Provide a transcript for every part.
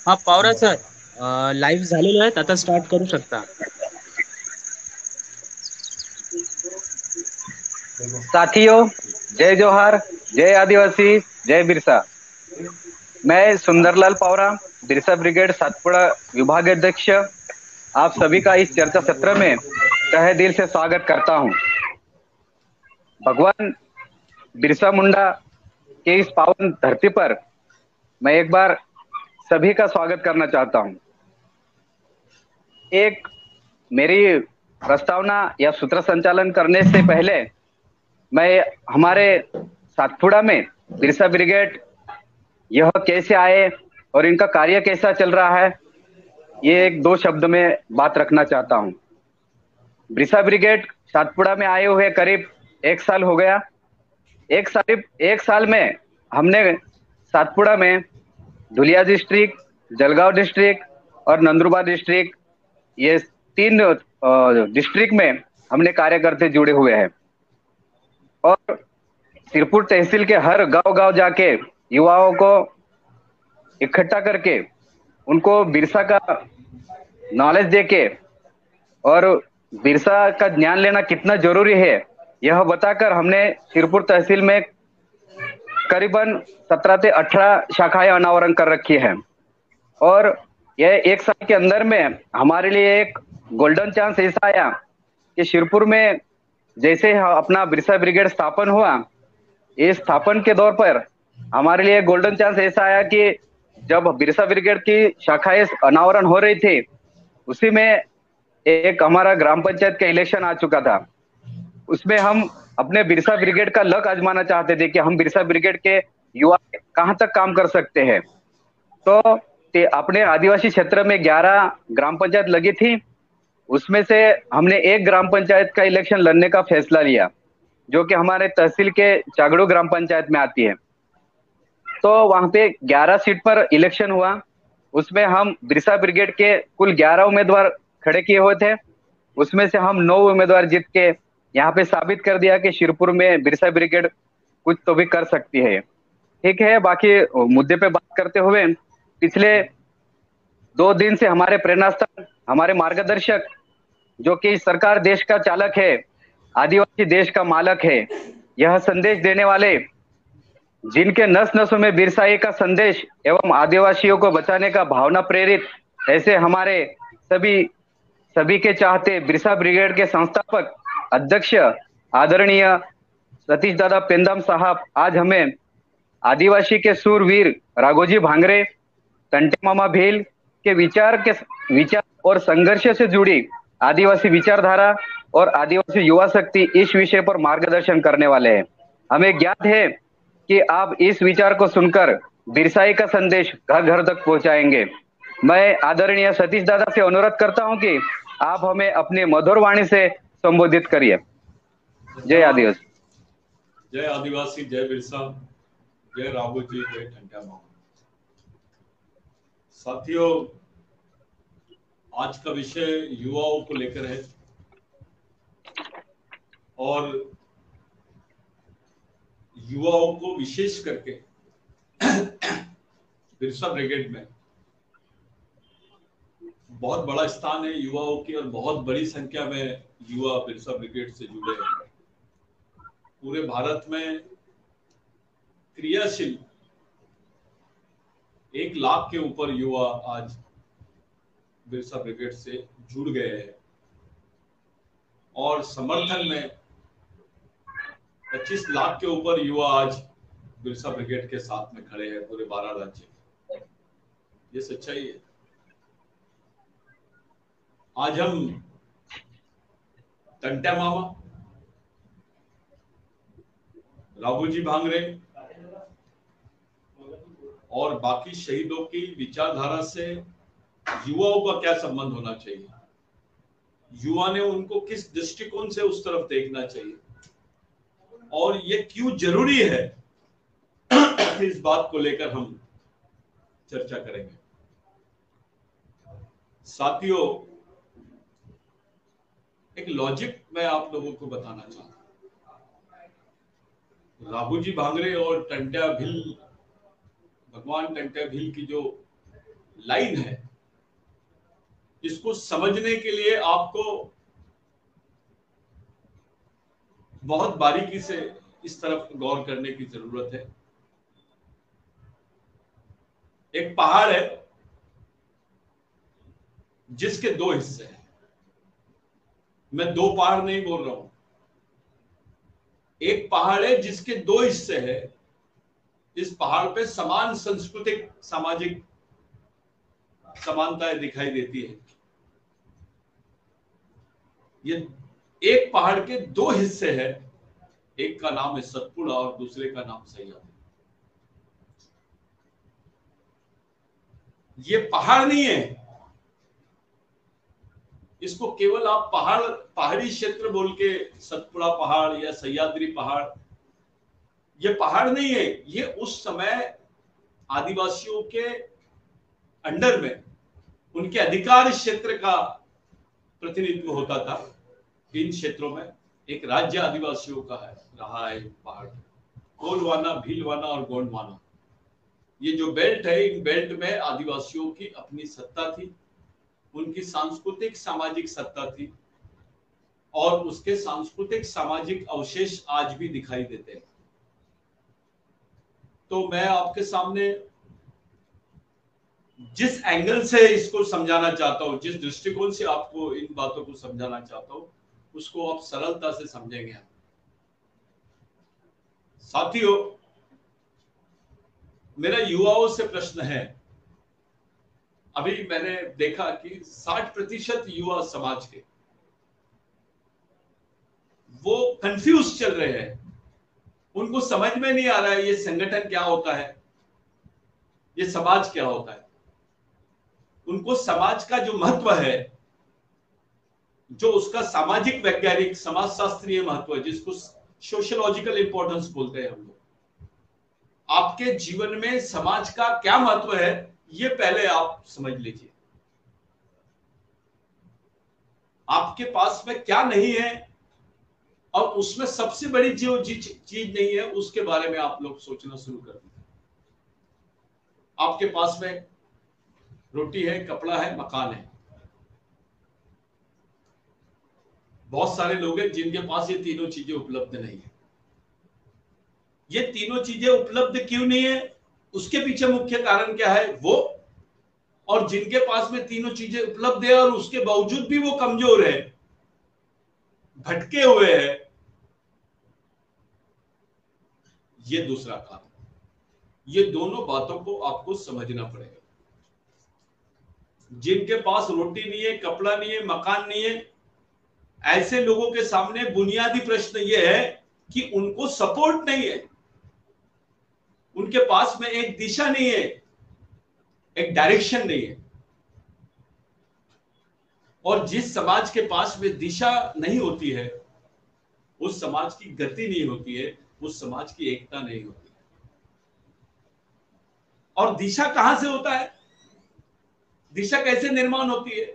हा Pawar sir, live झालेलो आहेत, आता स्टार्ट करू शकता. साथियों, जय जोहार, जय आदिवासी, जय बिरसा। मैं सुंदरलाल पावरा, बिरसा ब्रिगेड सातपुड़ा विभाग अध्यक्ष, आप सभी का इस चर्चा सत्र में तहे दिल से स्वागत करता हूं। भगवान बिरसा मुंडा के इस पावन धरती पर मैं एक बार सभी का स्वागत करना चाहता हूं। एक मेरी प्रस्तावना या सूत्र संचालन करने से पहले मैं हमारे सातपुड़ा में बिरसा ब्रिगेड यह कैसे आए और इनका कार्य कैसा चल रहा है, ये एक दो शब्द में बात रखना चाहता हूं। बिरसा ब्रिगेड सातपुड़ा में आए हुए करीब 1 साल हो गया। एक साल में हमने सातपुड़ा में धुलिया डिस्ट्रिक्ट, जलगांव डिस्ट्रिक्ट और नंदुरबार डिस्ट्रिक्ट, ये 3 डिस्ट्रिक्ट में हमने कार्यकर्ता जुड़े हुए हैं और सिरपुर तहसील के हर गांव-गांव जाके युवाओं को इकट्ठा करके उनको बिरसा का नॉलेज देके और बिरसा का ज्ञान लेना कितना जरूरी है, यह बताकर हमने सिरपुर तहसील में करीबन 17 से 18 शाखाएं अनावरण कर रखी है और यह 1 साल के अंदर में हमारे लिए एक गोल्डन चांस ऐसा आया कि सिरपुर में जैसे अपना बिरसा ब्रिगेड स्थापन हुआ, इस स्थापन के दौर पर हमारे लिए गोल्डन चांस ऐसा आया कि जब बिरसा ब्रिगेड की शाखाएं अनावरण हो रही थी, उसी में एक हमारा ग्राम पंचायत का इलेक्शन आ चुका था। उसमें हम अपने बिरसा ब्रिगेड का लक आजमाना चाहते थे कि हम बिरसा ब्रिगेड के युवा कहां तक काम कर सकते हैं। तो अपने आदिवासी क्षेत्र में 11 ग्राम पंचायत लगी थी, उसमें से हमने एक ग्राम पंचायत का इलेक्शन लड़ने का फैसला लिया, जो कि हमारे तहसील के चागड़ू ग्राम पंचायत में आती है। तो वहां पे 11 सीट पर इलेक्शन हुआ, उसमें हम बिरसा ब्रिगेड के कुल 11 उम्मीदवार खड़े किए हुए थे, उसमें से हम 9 उम्मीदवार जीत के यहाँ पे साबित कर दिया कि शिरपुर में बिरसा ब्रिगेड कुछ तो भी कर सकती है। ठीक है, बाकी मुद्दे पे बात करते हुए पिछले 2 दिन से हमारे प्रेरणास्थान, हमारे मार्गदर्शक, जो कि सरकार देश का चालक है, आदिवासी देश का मालक है, यह संदेश देने वाले, जिनके नस नसों में बिरसाई का संदेश एवं आदिवासियों को बचाने का भावना प्रेरित, ऐसे हमारे सभी सभी के चाहते बिरसा ब्रिगेड के संस्थापक अध्यक्ष आदरणीय सतीश दादा पेंदाम साहब आज हमें आदिवासी के सूरवीर राघोजी भांगरे, टंटे मामा भील के विचार और संघर्ष से जुड़ी आदिवासी विचारधारा और आदिवासी युवा शक्ति इस विषय पर मार्गदर्शन करने वाले हैं। हमें ज्ञात है कि आप इस विचार को सुनकर बिरसाई का संदेश घर घर तक पहुंचाएंगे। मैं आदरणीय सतीश दादा से अनुरोध करता हूं कि आप हमें अपनी मधुर वाणी से संबोधित करिए। जय आदिवासी। जय आदिवासी, जय बिरसा, जय राघो जी, जय ठंडा मामा। साथियों, आज का विषय युवाओं को लेकर है और युवाओं को विशेष करके बिरसा ब्रिगेड में बहुत बड़ा स्थान है युवाओं की और बहुत बड़ी संख्या में युवा बिरसा ब्रिगेड से जुड़े हैं। पूरे भारत में क्रियाशील 1 लाख के ऊपर युवा आज बिरसा ब्रिगेड से जुड़ गए हैं और समर्थन में 25 लाख के ऊपर युवा आज बिरसा ब्रिगेड के साथ में खड़े हैं पूरे 12 राज्य में। ये सच्चाई है। आज हम टंट्या मामा, राघोजी भांगरे और बाकी शहीदों की विचारधारा से युवाओं का क्या संबंध होना चाहिए, युवा ने उनको किस दृष्टिकोण से उस तरफ देखना चाहिए और ये क्यों जरूरी है, इस बात को लेकर हम चर्चा करेंगे। साथियों, एक लॉजिक मैं आप लोगों को बताना चाहता हूं। राघोजी भांगरे और टंट्या भील, भगवान टंट्या भील की जो लाइन है, इसको समझने के लिए आपको बहुत बारीकी से इस तरफ गौर करने की जरूरत है। एक पहाड़ है जिसके दो हिस्से हैं। मैं दो पहाड़ नहीं बोल रहा हूं, एक पहाड़ है जिसके दो हिस्से हैं। इस पहाड़ पे समान सांस्कृतिक सामाजिक समानताएं दिखाई देती है। ये एक पहाड़ के दो हिस्से हैं, एक का नाम है सतपुड़ा और दूसरे का नाम सह्याद्री। ये पहाड़ नहीं है, इसको केवल आप पहाड़ी क्षेत्र बोल के सतपुड़ा पहाड़ या सह्याद्री पहाड़, ये पहाड़ नहीं है। ये उस समय आदिवासियों के अंडर में उनके अधिकार क्षेत्र का प्रतिनिधित्व होता था। इन क्षेत्रों में एक राज्य आदिवासियों का है रहा है पहाड़, गोंडवाना, भीलवाना और गोंडवाना। ये जो बेल्ट है, इन बेल्ट में आदिवासियों की अपनी सत्ता थी, उनकी सांस्कृतिक सामाजिक सत्ता थी और उसके सांस्कृतिक सामाजिक अवशेष आज भी दिखाई देते हैं। तो मैं आपके सामने जिस एंगल से इसको समझाना चाहता हूं, जिस दृष्टिकोण से आपको इन बातों को समझाना चाहता हूं, उसको आप सरलता से समझेंगे। साथियों, मेरा युवाओं से प्रश्न है। अभी मैंने देखा कि 60% युवा समाज के वो कंफ्यूज चल रहे हैं। उनको समझ में नहीं आ रहा है ये संगठन क्या होता है, ये समाज क्या होता है। उनको समाज का जो महत्व है, जो उसका सामाजिक वैज्ञानिक समाज शास्त्रीय महत्व है, जिसको सोशियोलॉजिकल इंपॉर्टेंस बोलते हैं हम लोग, आपके जीवन में समाज का क्या महत्व है, ये पहले आप समझ लीजिए। आपके पास में क्या नहीं है और उसमें सबसे बड़ी जो चीज नहीं है, उसके बारे में आप लोग सोचना शुरू कर दीजिए। आपके पास में रोटी है, कपड़ा है, मकान है। बहुत सारे लोग हैं जिनके पास ये तीनों चीजें उपलब्ध नहीं है। ये तीनों चीजें उपलब्ध क्यों नहीं है, उसके पीछे मुख्य कारण क्या है वो, और जिनके पास में तीनों चीजें उपलब्ध है और उसके बावजूद भी वो कमजोर है, भटके हुए हैं, ये दूसरा कारण। ये दोनों बातों को आपको समझना पड़ेगा। जिनके पास रोटी नहीं है, कपड़ा नहीं है, मकान नहीं है, ऐसे लोगों के सामने बुनियादी प्रश्न यह है कि उनको सपोर्ट नहीं है। उनके पास में एक दिशा नहीं है, एक डायरेक्शन नहीं है। और जिस समाज के पास में दिशा नहीं होती है, उस समाज की गति नहीं होती है, उस समाज की एकता नहीं होती है। और दिशा कहां से होता है, दिशा कैसे निर्माण होती है?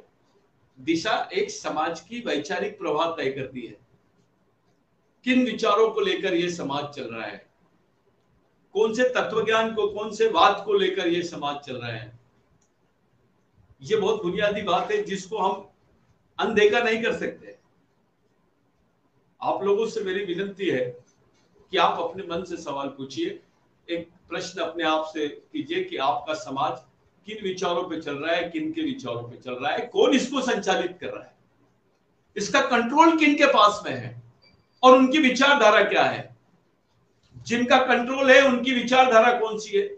दिशा एक समाज की वैचारिक प्रवाह तय करती है। किन विचारों को लेकर यह समाज चल रहा है, कौन से तत्वज्ञान को, कौन से वाद को लेकर यह समाज चल रहा है। यह बहुत बुनियादी बात है जिसको हम अनदेखा नहीं कर सकते। आप लोगों से मेरी विनती है कि आप अपने मन से सवाल पूछिए, एक प्रश्न अपने आप से कीजिए कि आपका समाज किन विचारों पे चल रहा है, किन के विचारों पे चल रहा है, कौन इसको संचालित कर रहा है, इसका कंट्रोल किन के पास में है और उनकी विचारधारा क्या है। जिनका कंट्रोल है उनकी विचारधारा कौन सी है,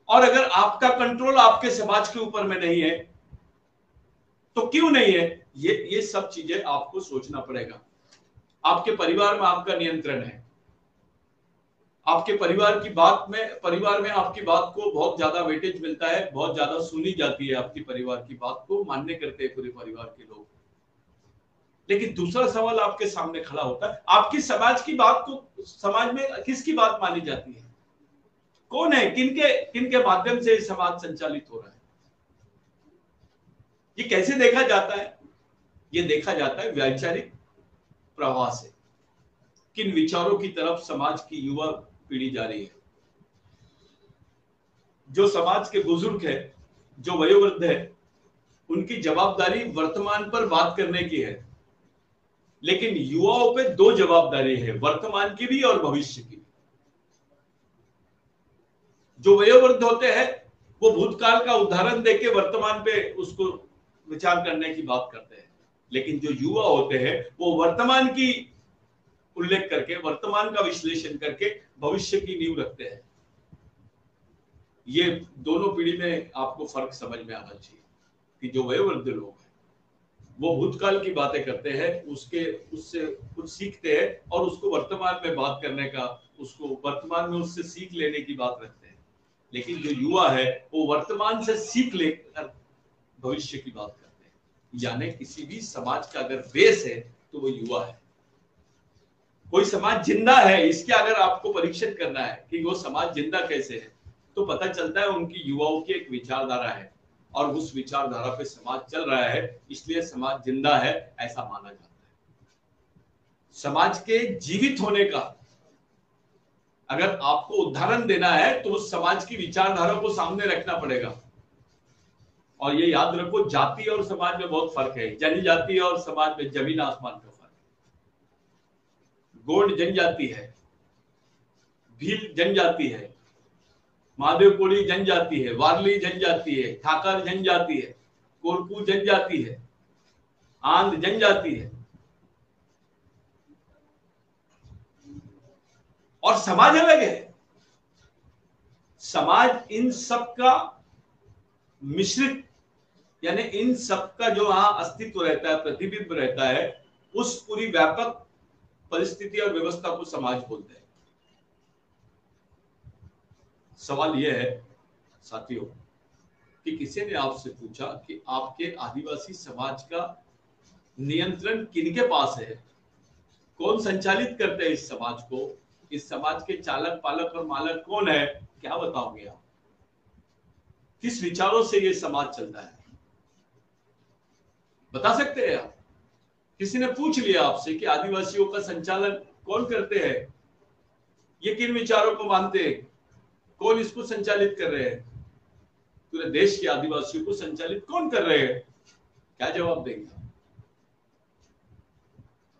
और अगर आपका कंट्रोल आपके समाज के ऊपर में नहीं है तो क्यों नहीं है, ये सब चीजें आपको सोचना पड़ेगा। आपके परिवार में आपका नियंत्रण है, आपके परिवार में आपकी बात को बहुत ज्यादा वेटेज मिलता है, बहुत ज्यादा सुनी जाती है, आपकी परिवार की बात को मान्य करते हैं पूरे परिवार के लोग। लेकिन दूसरा सवाल आपके सामने खड़ा होता है, आपकी समाज की बात को, समाज में किसकी बात मानी जाती है, कौन है, किनके माध्यम से समाज संचालित हो रहा है। ये कैसे देखा जाता है? ये देखा जाता है वैचारिक प्रवाह से, किन विचारों की तरफ समाज की युवा पीढ़ी जा रही है। जो समाज के बुजुर्ग है जो वयोवृद्ध है उनकी जवाबदारी वर्तमान पर बात करने की है, लेकिन युवाओं पे दो जवाबदारी है, वर्तमान की भी और भविष्य की। जो वयोवृद्ध होते हैं वो भूतकाल का उदाहरण देके वर्तमान पे उसको विचार करने की बात करते हैं, लेकिन जो युवा होते हैं वो वर्तमान की उल्लेख करके, वर्तमान का विश्लेषण करके भविष्य की नींव रखते हैं। ये दोनों पीढ़ी में आपको फर्क समझ में आना चाहिए कि जो वयोवृद्ध लोग हैं वो भूतकाल की बातें करते हैं, उससे कुछ सीखते हैं और उसको वर्तमान में बात करने का, उसको वर्तमान में उससे सीख लेने की बात रखते हैं। लेकिन जो युवा है वो वर्तमान से सीख लेकर भविष्य की बात करते हैं। यानी किसी भी समाज का अगर बेस है तो वो युवा है। कोई समाज जिंदा है, इसके अगर आपको परीक्षण करना है कि वो समाज जिंदा कैसे है, तो पता चलता है उनकी युवाओं की एक विचारधारा है और उस विचारधारा पे समाज चल रहा है, इसलिए समाज जिंदा है ऐसा माना जाता है। समाज के जीवित होने का अगर आपको उदाहरण देना है तो उस समाज की विचारधारा को सामने रखना पड़ेगा। और ये याद रखो, जाति और समाज में बहुत फर्क है। जनजाति और समाज में जमीन आसमान का फर्क है। गोंड जनजाति है, भील जनजाति है, महादेव कोली जनजाति है, वारली जनजाति है, ठाकर जनजाति है, कोरकू जनजाति है, आंध जनजाति है, और समाज अलग है। समाज इन सब का मिश्रित, यानी इन सब का जो वहां अस्तित्व रहता है, प्रतिबिंब रहता है, उस पूरी व्यापक परिस्थिति और व्यवस्था को समाज बोलते हैं। सवाल यह है साथियों कि किसी ने आपसे पूछा कि आपके आदिवासी समाज का नियंत्रण किनके पास है, कौन संचालित करते हैं इस समाज को, इस समाज के चालक पालक और मालक कौन है, क्या बताओगे आप? किस विचारों से ये समाज चलता है, बता सकते हैं आप? किसी ने पूछ लिया आपसे कि आदिवासियों का संचालन कौन करते हैं, ये किन विचारों को मानते हैं, कौन इसको संचालित कर रहे हैं, पूरे देश के आदिवासियों को संचालित कौन कर रहे हैं, क्या जवाब देंगे?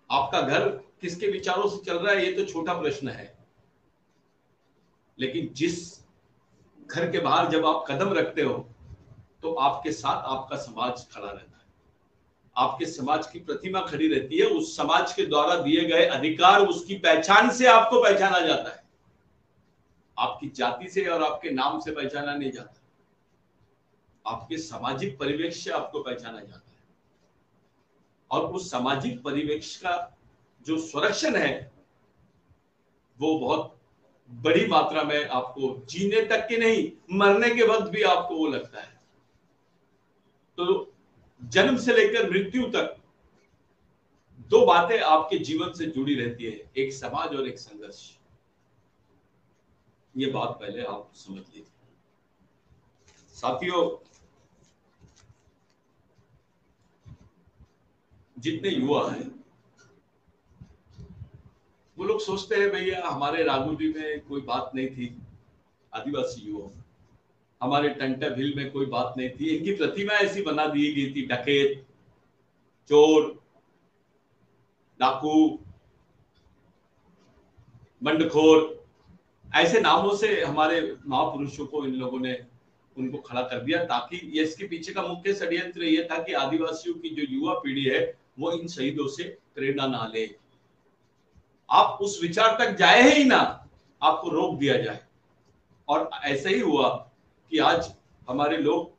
आपका घर किसके विचारों से चल रहा है ये तो छोटा प्रश्न है, लेकिन जिस घर के बाहर जब आप कदम रखते हो तो आपके साथ आपका समाज खड़ा रहता है, आपके समाज की प्रतिमा खड़ी रहती है। उस समाज के द्वारा दिए गए अधिकार, उसकी पहचान से आपको पहचाना जाता है, आपकी जाति से और आपके नाम से पहचाना नहीं जाता, आपके सामाजिक परिवेश से आपको पहचाना जाता है। और उस सामाजिक परिवेश का जो संरक्षण है वो बहुत बड़ी मात्रा में आपको जीने तक के नहीं, मरने के वक्त भी आपको वो लगता है। तो जन्म से लेकर मृत्यु तक दो बातें आपके जीवन से जुड़ी रहती है, एक समाज और एक संघर्ष। ये बात पहले आप समझ लीजिए साथियों। जितने युवा हैं वो लोग सोचते हैं भैया हमारे राघू जी में कोई बात नहीं थी, आदिवासी युवा हमारे टंटा भील में कोई बात नहीं थी, इनकी प्रतिमा ऐसी बना दी गई थी, डकैत, चोर, डाकू, बंडखोर, ऐसे नामों से हमारे महापुरुषों को इन लोगों ने उनको खड़ा कर दिया, ताकि ये इसके पीछे का मुख्य षड्यंत्र ये था कि आदिवासियों की जो युवा पीढ़ी है वो इन शहीदों से प्रेरणा ना ले, आप उस विचार तक जाए ही ना, आपको रोक दिया जाए। और ऐसा ही हुआ कि आज हमारे लोग,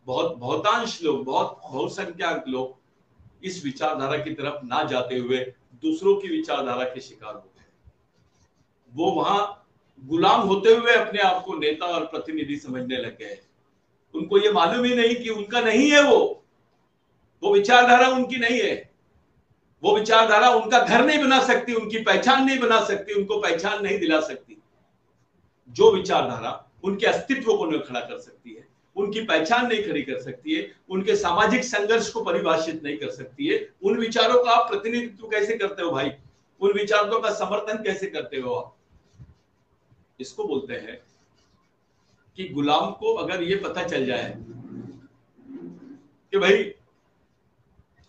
बहुतांश लोग, बहुसंख्यक लोग इस विचारधारा की तरफ ना जाते हुए दूसरों की विचारधारा के शिकार हो गए। वो वहां गुलाम होते हुए अपने आप को नेता और प्रतिनिधि समझने लग गए। उनको ये मालूम ही नहीं कि उनका नहीं है वो विचारधारा उनकी नहीं है, वो विचारधारा उनका घर नहीं बना सकती, उनकी पहचान नहीं बना सकती, उनको पहचान नहीं दिला सकती। जो विचारधारा उनके अस्तित्व को नहीं खड़ा कर सकती है, उनकी पहचान नहीं खड़ी कर सकती है, उनके सामाजिक संघर्ष को परिभाषित नहीं कर सकती है, उन विचारों का आप प्रतिनिधित्व कैसे करते हो भाई? उन विचारों का समर्थन कैसे करते हो आप? इसको बोलते हैं कि गुलाम को अगर ये पता चल जाए कि भाई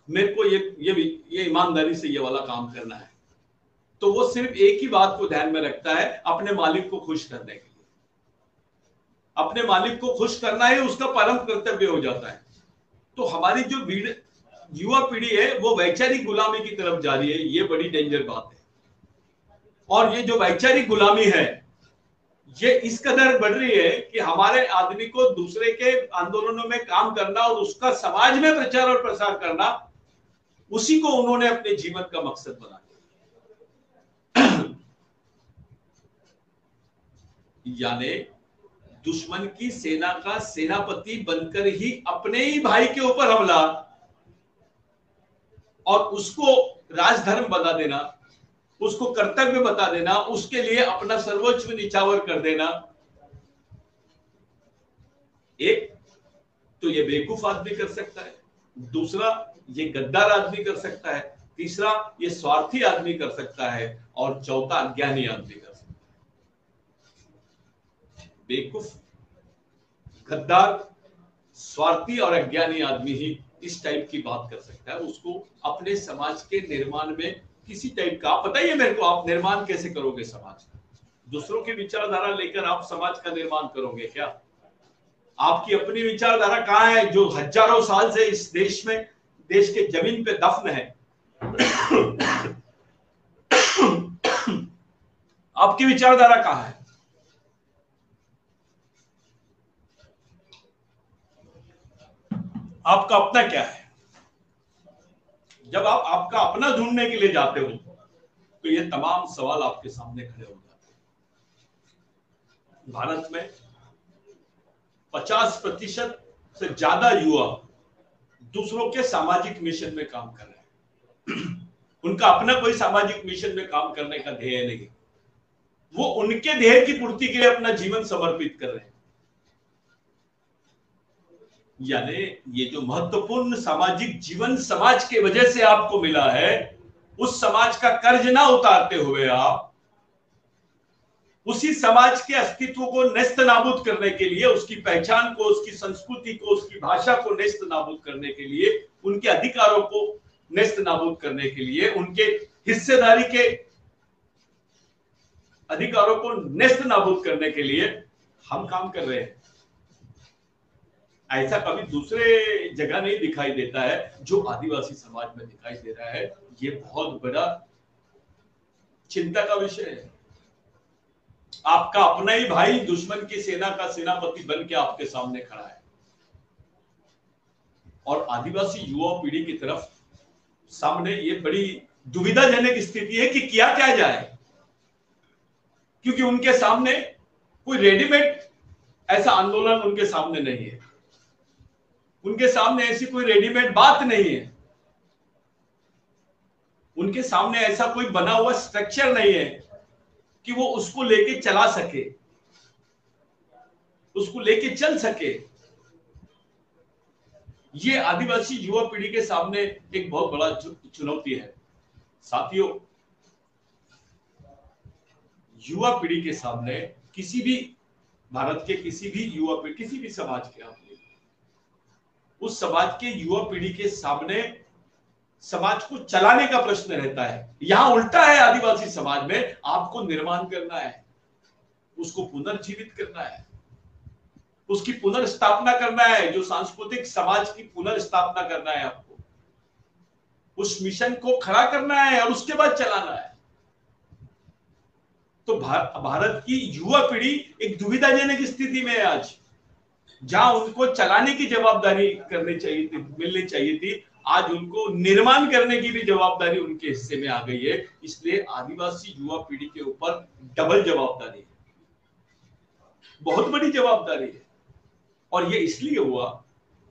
मेरे को ये ईमानदारी से ये वाला काम करना है, तो वो सिर्फ एक ही बात को ध्यान में रखता है, अपने मालिक को खुश करने के लिए। अपने मालिक को खुश करना ही उसका परम कर्तव्य हो जाता है। तो हमारी जो युवा पीढ़ी है वो वैचारिक गुलामी की तरफ जा रही है, ये बड़ी डेंजर बात है। और ये जो वैचारिक गुलामी है ये इस कदर बढ़ रही है कि हमारे आदमी को दूसरे के आंदोलनों में काम करना और उसका समाज में प्रचार और प्रसार करना, उसी को उन्होंने अपने जीवन का मकसद बना दिया। यानी दुश्मन की सेना का सेनापति बनकर ही अपने ही भाई के ऊपर हमला और उसको राजधर्म बना देना, उसको कर्तव्य बता देना, उसके लिए अपना सर्वोच्च निछावर कर देना। एक तो ये बेवकूफ आदमी कर सकता है, दूसरा ये गद्दार आदमी कर सकता है, तीसरा ये स्वार्थी आदमी कर सकता है, और चौथा अज्ञानी आदमी कर सकता है। बेवकूफ, गद्दार, स्वार्थी और अज्ञानी आदमी ही इस टाइप की बात कर सकता है। उसको अपने समाज के निर्माण में किसी टाइप का, आप बताइए मेरे को, आप निर्माण कैसे करोगे समाज का? दूसरों की विचारधारा लेकर आप समाज का निर्माण करोगे क्या? आपकी अपनी विचारधारा कहाँ है जो हजारों साल से इस देश में, देश के जमीन पे दफन है? आपकी विचारधारा कहाँ है? आपका अपना क्या है? जब आप आपका अपना ढूंढने के लिए जाते हो तो ये तमाम सवाल आपके सामने खड़े हो जाते हैं। भारत में 50% से ज्यादा युवा दूसरों के सामाजिक मिशन में काम कर रहे हैं। उनका अपना कोई सामाजिक मिशन में काम करने का ध्येय नहीं, वो उनके ध्येय की पूर्ति के लिए अपना जीवन समर्पित कर रहे हैं। यानी ये जो महत्वपूर्ण सामाजिक जीवन समाज के वजह से आपको मिला है, उस समाज का कर्ज ना उतारते हुए आप उसी समाज के अस्तित्व को नेस्त नाबूद करने के लिए, उसकी पहचान को, उसकी संस्कृति को, उसकी भाषा को नेस्त नाबूद करने के लिए, उनके अधिकारों को नेस्त नाबूद करने के लिए, उनके हिस्सेदारी के अधिकारों को नेस्त नाबूद करने के लिए हम काम कर रहे हैं। ऐसा कभी दूसरे जगह नहीं दिखाई देता है जो आदिवासी समाज में दिखाई दे रहा है। ये बहुत बड़ा चिंता का विषय है। आपका अपना ही भाई दुश्मन की सेना का सेनापति बन के आपके सामने खड़ा है, और आदिवासी युवा पीढ़ी की तरफ सामने ये बड़ी दुविधाजनक स्थिति है कि किया क्या जाए, क्योंकि उनके सामने कोई रेडीमेड ऐसा आंदोलन उनके सामने नहीं है, उनके सामने ऐसी कोई रेडीमेड बात नहीं है, उनके सामने ऐसा कोई बना हुआ स्ट्रक्चर नहीं है कि वो उसको लेके चला सके, उसको लेके चल सके। ये आदिवासी युवा पीढ़ी के सामने एक बहुत बड़ा चुनौती है। साथियों, युवा पीढ़ी के सामने, किसी भी भारत के किसी भी युवा पीढ़ी, किसी भी समाज के, उस समाज के युवा पीढ़ी के सामने समाज को चलाने का प्रश्न रहता है। यहां उल्टा है, आदिवासी समाज में आपको निर्माण करना है, उसको पुनर्जीवित करना है, उसकी पुनर्स्थापना करना है, जो सांस्कृतिक समाज की पुनर्स्थापना करना है आपको, उस मिशन को खड़ा करना है और उसके बाद चलाना है। तो भारत की युवा पीढ़ी एक दुविधाजनक स्थिति में है आज, जहां उनको चलाने की जवाबदारी करनी चाहिए थी, मिलनी चाहिए थी, आज उनको निर्माण करने की भी जवाबदारी उनके हिस्से में आ गई है। इसलिए आदिवासी युवा पीढ़ी के ऊपर डबल जवाबदारी है, बहुत बड़ी जवाबदारी है। और ये इसलिए हुआ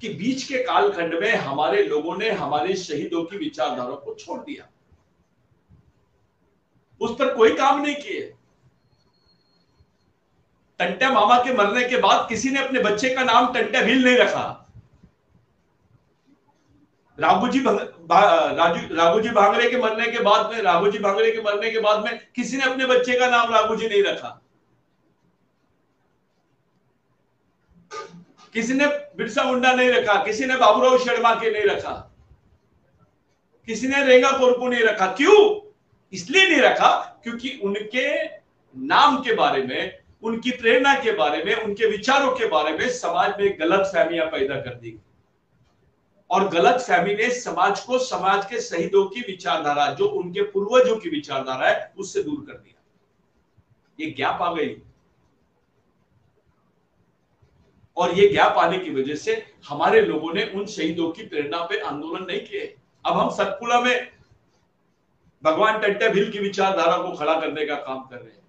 कि बीच के कालखंड में हमारे लोगों ने हमारे शहीदों की विचारधारा को छोड़ दिया, उस पर कोई काम नहीं किए। टंट्या मामा के मरने के बाद किसी ने अपने बच्चे का नाम टंट्या भील नहीं रखा। राघोजी भांगरे के मरने के बाद में, राघोजी भांगरे के मरने के बाद में किसी ने अपने बच्चे का नाम राघोजी नहीं रखा। किसी ने बिरसा मुंडा नहीं रखा, किसी ने बाबूराव शर्मा के नहीं रखा, किसी ने रेंगा कोरकू नहीं रखा। क्यों? इसलिए नहीं रखा क्योंकि उनके नाम के बारे में, उनकी प्रेरणा के बारे में, उनके विचारों के बारे में समाज में गलत फहमियां पैदा कर दी और गलत फहमी ने समाज को, समाज के शहीदों की विचारधारा, जो उनके पूर्वजों की विचारधारा है, उससे दूर कर दिया। ये गैप आ गई और ये गैप आने की वजह से हमारे लोगों ने उन शहीदों की प्रेरणा पे आंदोलन नहीं किए। अब हम सतपुड़ा में भगवान टट्टे भील की विचारधारा को खड़ा करने का काम कर रहे हैं।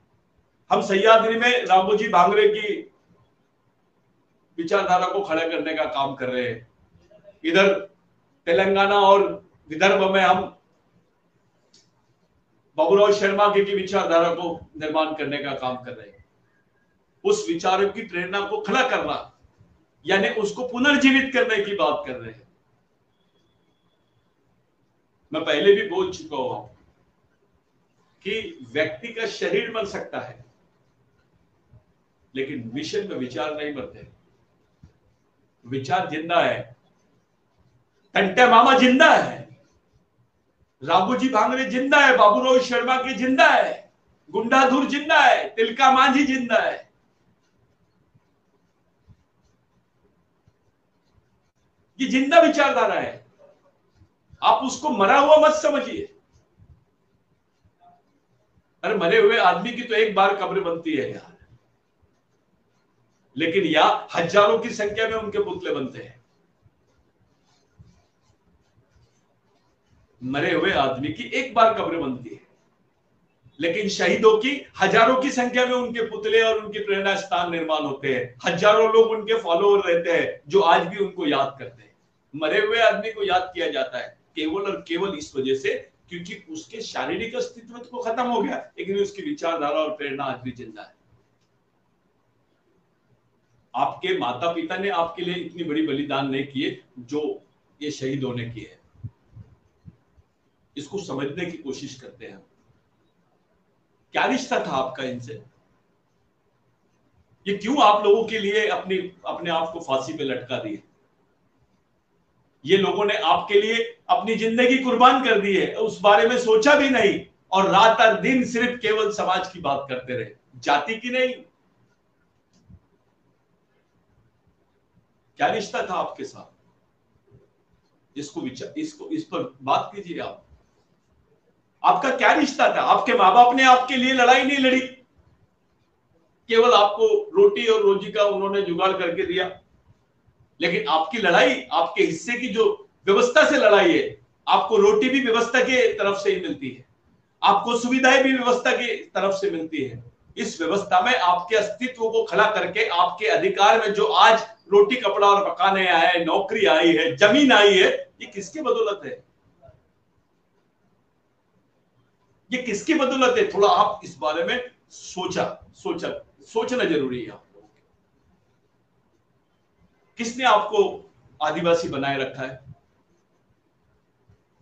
हम सह्याद्री में रामोजी भांगरे की विचारधारा को खड़ा करने का काम कर रहे हैं। इधर तेलंगाना और विदर्भ में हम बाबूराव शर्मा की विचारधारा को निर्माण करने का काम कर रहे हैं। उस विचारों की प्रेरणा को खड़ा करना यानी उसको पुनर्जीवित करने की बात कर रहे हैं। मैं पहले भी बोल चुका हूं कि व्यक्ति का शरीर मर सकता है लेकिन मिशन में विचार नहीं मरते। विचार जिंदा है, टंटे मामा जिंदा है, राघोजी भांगरे जिंदा है, बाबूराव शर्मा के जिंदा है, गुंडाधुर जिंदा है, तिलका मांझी जिंदा है। ये जिंदा विचारधारा है, आप उसको मरा हुआ मत समझिए। अरे मरे हुए आदमी की तो एक बार कब्र बनती है यार, लेकिन या हजारों की संख्या में उनके पुतले बनते हैं। मरे हुए आदमी की एक बार कब्र बनती है, लेकिन शहीदों की हजारों की संख्या में उनके पुतले और उनकी प्रेरणा स्थान निर्माण होते हैं। हजारों लोग उनके फॉलोअर रहते हैं जो आज भी उनको याद करते हैं। मरे हुए आदमी को याद किया जाता है केवल और केवल इस वजह से क्योंकि उसके शारीरिक अस्तित्व तो खत्म हो गया, लेकिन उसकी विचारधारा और प्रेरणा आज भी जिंदा है। आपके माता पिता ने आपके लिए इतनी बड़ी बलिदान नहीं किए जो ये शहीदों ने किए हैं। इसको समझने की कोशिश करते हैं। क्या रिश्ता था आपका इनसे? ये क्यों आप लोगों के लिए अपने आप को फांसी पे लटका दिए? ये लोगों ने आपके लिए अपनी जिंदगी कुर्बान कर दी है, उस बारे में सोचा भी नहीं और रात और दिन सिर्फ केवल समाज की बात करते रहे, जाति की नहीं। क्या रिश्ता था आपके साथ? इस पर बात कीजिए। आपका क्या रिश्ता था? आपके माँ बाप ने आपके लिए लड़ाई नहीं लड़ी, केवल आपको रोटी और रोजी का उन्होंने जुगाड़ करके दिया। लेकिन आपकी लड़ाई, आपके हिस्से की जो व्यवस्था से लड़ाई है, आपको रोटी भी व्यवस्था के तरफ से ही मिलती है, आपको सुविधाएं भी व्यवस्था की तरफ से मिलती है। इस व्यवस्था में आपके अस्तित्व को खड़ा करके आपके अधिकार में जो आज रोटी कपड़ा और मकान आया है, नौकरी आई है, जमीन आई है, ये किसकी बदौलत है? ये किसकी बदौलत है? थोड़ा आप इस बारे में सोचना जरूरी है। आप लोगों को किसने आपको आदिवासी बनाए रखा है?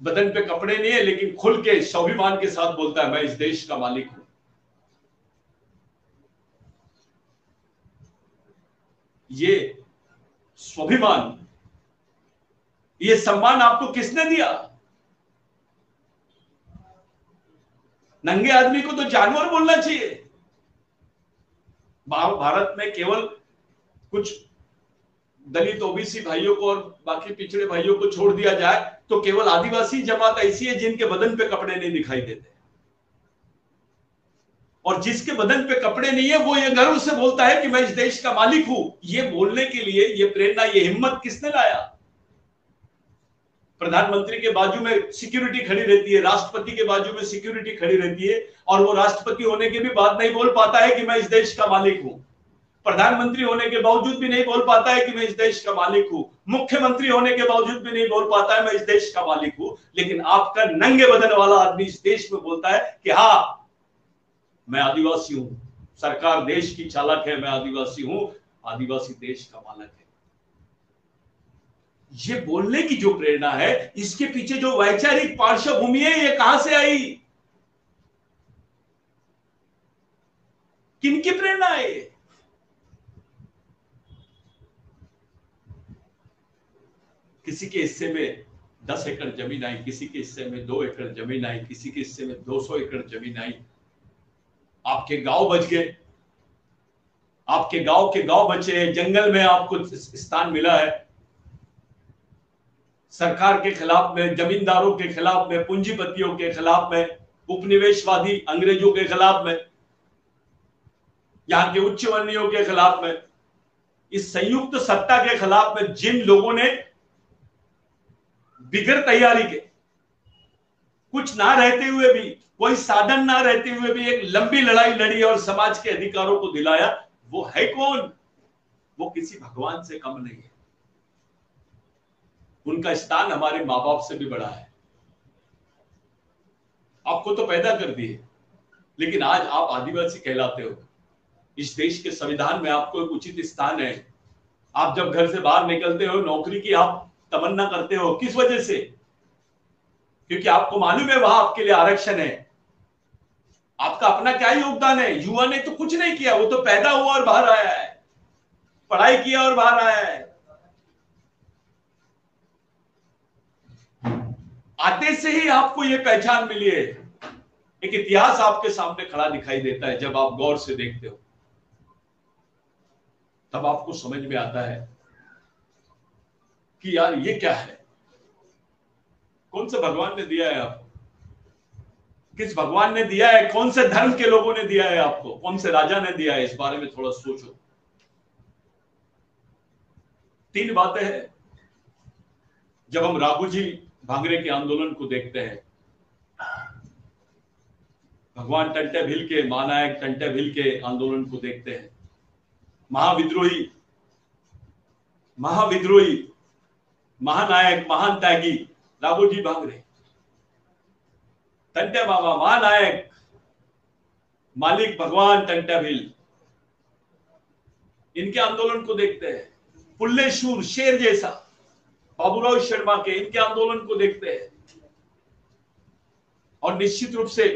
बदन पे कपड़े नहीं है लेकिन खुल के स्वाभिमान के साथ बोलता है मैं इस देश का मालिक हूं। ये स्वाभिमान, ये सम्मान आपको किसने दिया? नंगे आदमी को तो जानवर बोलना चाहिए। भारत में केवल कुछ दलित ओबीसी भाइयों को और बाकी पिछड़े भाइयों को छोड़ दिया जाए तो केवल आदिवासी जमात ऐसी है जिनके बदन पे कपड़े नहीं दिखाई देते, और जिसके बदन पे कपड़े नहीं है वो ये गर्व से बोलता है कि मैं इस देश का मालिक हूं। ये बोलने के लिए ये प्रेरणा, ये हिम्मत किसने लाया? प्रधानमंत्री के बाजू में सिक्योरिटी खड़ी रहती है, राष्ट्रपति के बाजू में सिक्योरिटी खड़ी रहती है, और वो राष्ट्रपति होने के भी बात नहीं बोल पाता है कि मैं इस देश का मालिक हूं। प्रधानमंत्री होने के बावजूद भी नहीं बोल पाता है कि मैं इस देश का मालिक हूं। मुख्यमंत्री होने के बावजूद भी नहीं बोल पाता है मैं इस देश का मालिक हूं। लेकिन आपका नंगे बदन वाला आदमी इस देश में बोलता है कि हाँ मैं आदिवासी हूं, सरकार देश की चालक है, मैं आदिवासी हूं, आदिवासी देश का मालिक है। ये बोलने की जो प्रेरणा है, इसके पीछे जो वैचारिक पार्श्वभूमि है, ये कहां से आई? किनकी प्रेरणा है? किसी के हिस्से में 10 एकड़ जमीन आई, किसी के हिस्से में 2 एकड़ जमीन आई, किसी के हिस्से में 200 एकड़ जमीन आई। आपके गांव बच गए, आपके गांव के गांव बचे, जंगल में आपको स्थान मिला है। सरकार के खिलाफ में, जमींदारों के खिलाफ में, पूंजीपतियों के खिलाफ में, उपनिवेशवादी अंग्रेजों के खिलाफ में, यहाँ के उच्च वर्णियों के खिलाफ में, इस संयुक्त सत्ता के खिलाफ में जिन लोगों ने बिगड़ तैयारी के, कुछ ना रहते हुए भी, कोई साधन ना रहते हुए भी एक लंबी लड़ाई लड़ी और समाज के अधिकारों को दिलाया, वो है कौन? वो किसी भगवान से कम नहीं है। उनका स्थान हमारे माँ बाप से भी बड़ा है। आपको तो पैदा कर दिए, लेकिन आज आप आदिवासी कहलाते हो। इस देश के संविधान में आपको एक उचित स्थान है। आप जब घर से बाहर निकलते हो, नौकरी की आप तमन्ना करते हो, किस वजह से? क्योंकि आपको मालूम है वहां आपके लिए आरक्षण है। आपका अपना क्या योगदान है? युवा ने तो कुछ नहीं किया, वो तो पैदा हुआ और बाहर आया है, पढ़ाई किया और बाहर आया है। आते से ही आपको ये पहचान मिली है। एक इतिहास आपके सामने खड़ा दिखाई देता है। जब आप गौर से देखते हो तब आपको समझ में आता है कि यार ये क्या है, कौन से भगवान ने दिया है आपको, किस भगवान ने दिया है, कौन से धर्म के लोगों ने दिया है आपको, कौन से राजा ने दिया है? इस बारे में थोड़ा सोचो। 3 बातें हैं। जब हम राघोजी भांगरे के आंदोलन को देखते हैं, भगवान टंटे भिल के, महानायक टंटे भिल के आंदोलन को देखते हैं, महाविद्रोही महानायक, महान त्यागी राघोजी भांगरे, टंटे बाबा महानायक, मालिक भगवान टंटे भिल, इनके आंदोलन को देखते हैं। पुल्लेशूर शेर जैसा बाबूराव शर्मा के, इनके आंदोलन को देखते हैं। और निश्चित रूप से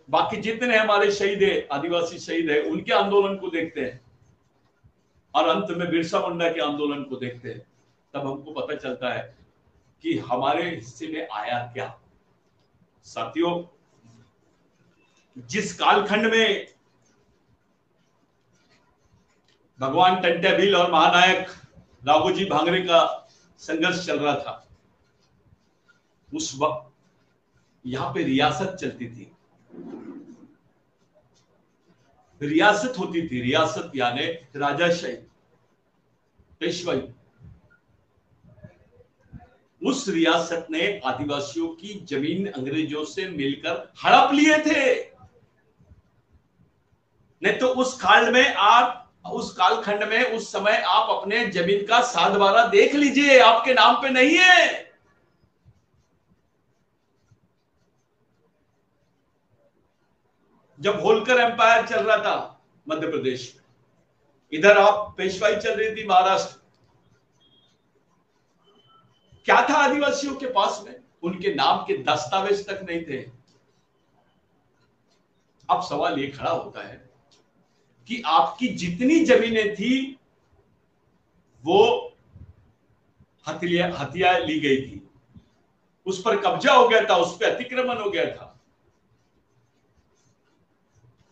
बाकी जितने हमारे शहीद है, आदिवासी शहीद है, उनके आंदोलन को देखते हैं। और अंत में बिरसा मुंडा के आंदोलन को देखते हैं। तब हमको पता चलता है कि हमारे हिस्से में आया क्या। साथियों, जिस कालखंड में भगवान टंटे भिल और महानायक राघोजी भांगरे का संघर्ष चल रहा था, उस वक्त यहां पे रियासत चलती थी, रियासत होती थी। रियासत यानी राजाशाही, पेशवाई। उस रियासत ने आदिवासियों की जमीन अंग्रेजों से मिलकर हड़प लिए थे। नहीं तो उस कालखंड में उस समय आप अपने जमीन का साधबारा देख लीजिए, आपके नाम पे नहीं है। जब होलकर एम्पायर चल रहा था मध्य प्रदेश में, इधर आप पेशवाई चल रही थी महाराष्ट्र, क्या था आदिवासियों के पास में? उनके नाम के दस्तावेज तक नहीं थे। अब सवाल ये खड़ा होता है कि आपकी जितनी जमीनें थी वो हथिया ली गई थी, उस पर कब्जा हो गया था, उस पर अतिक्रमण हो गया था।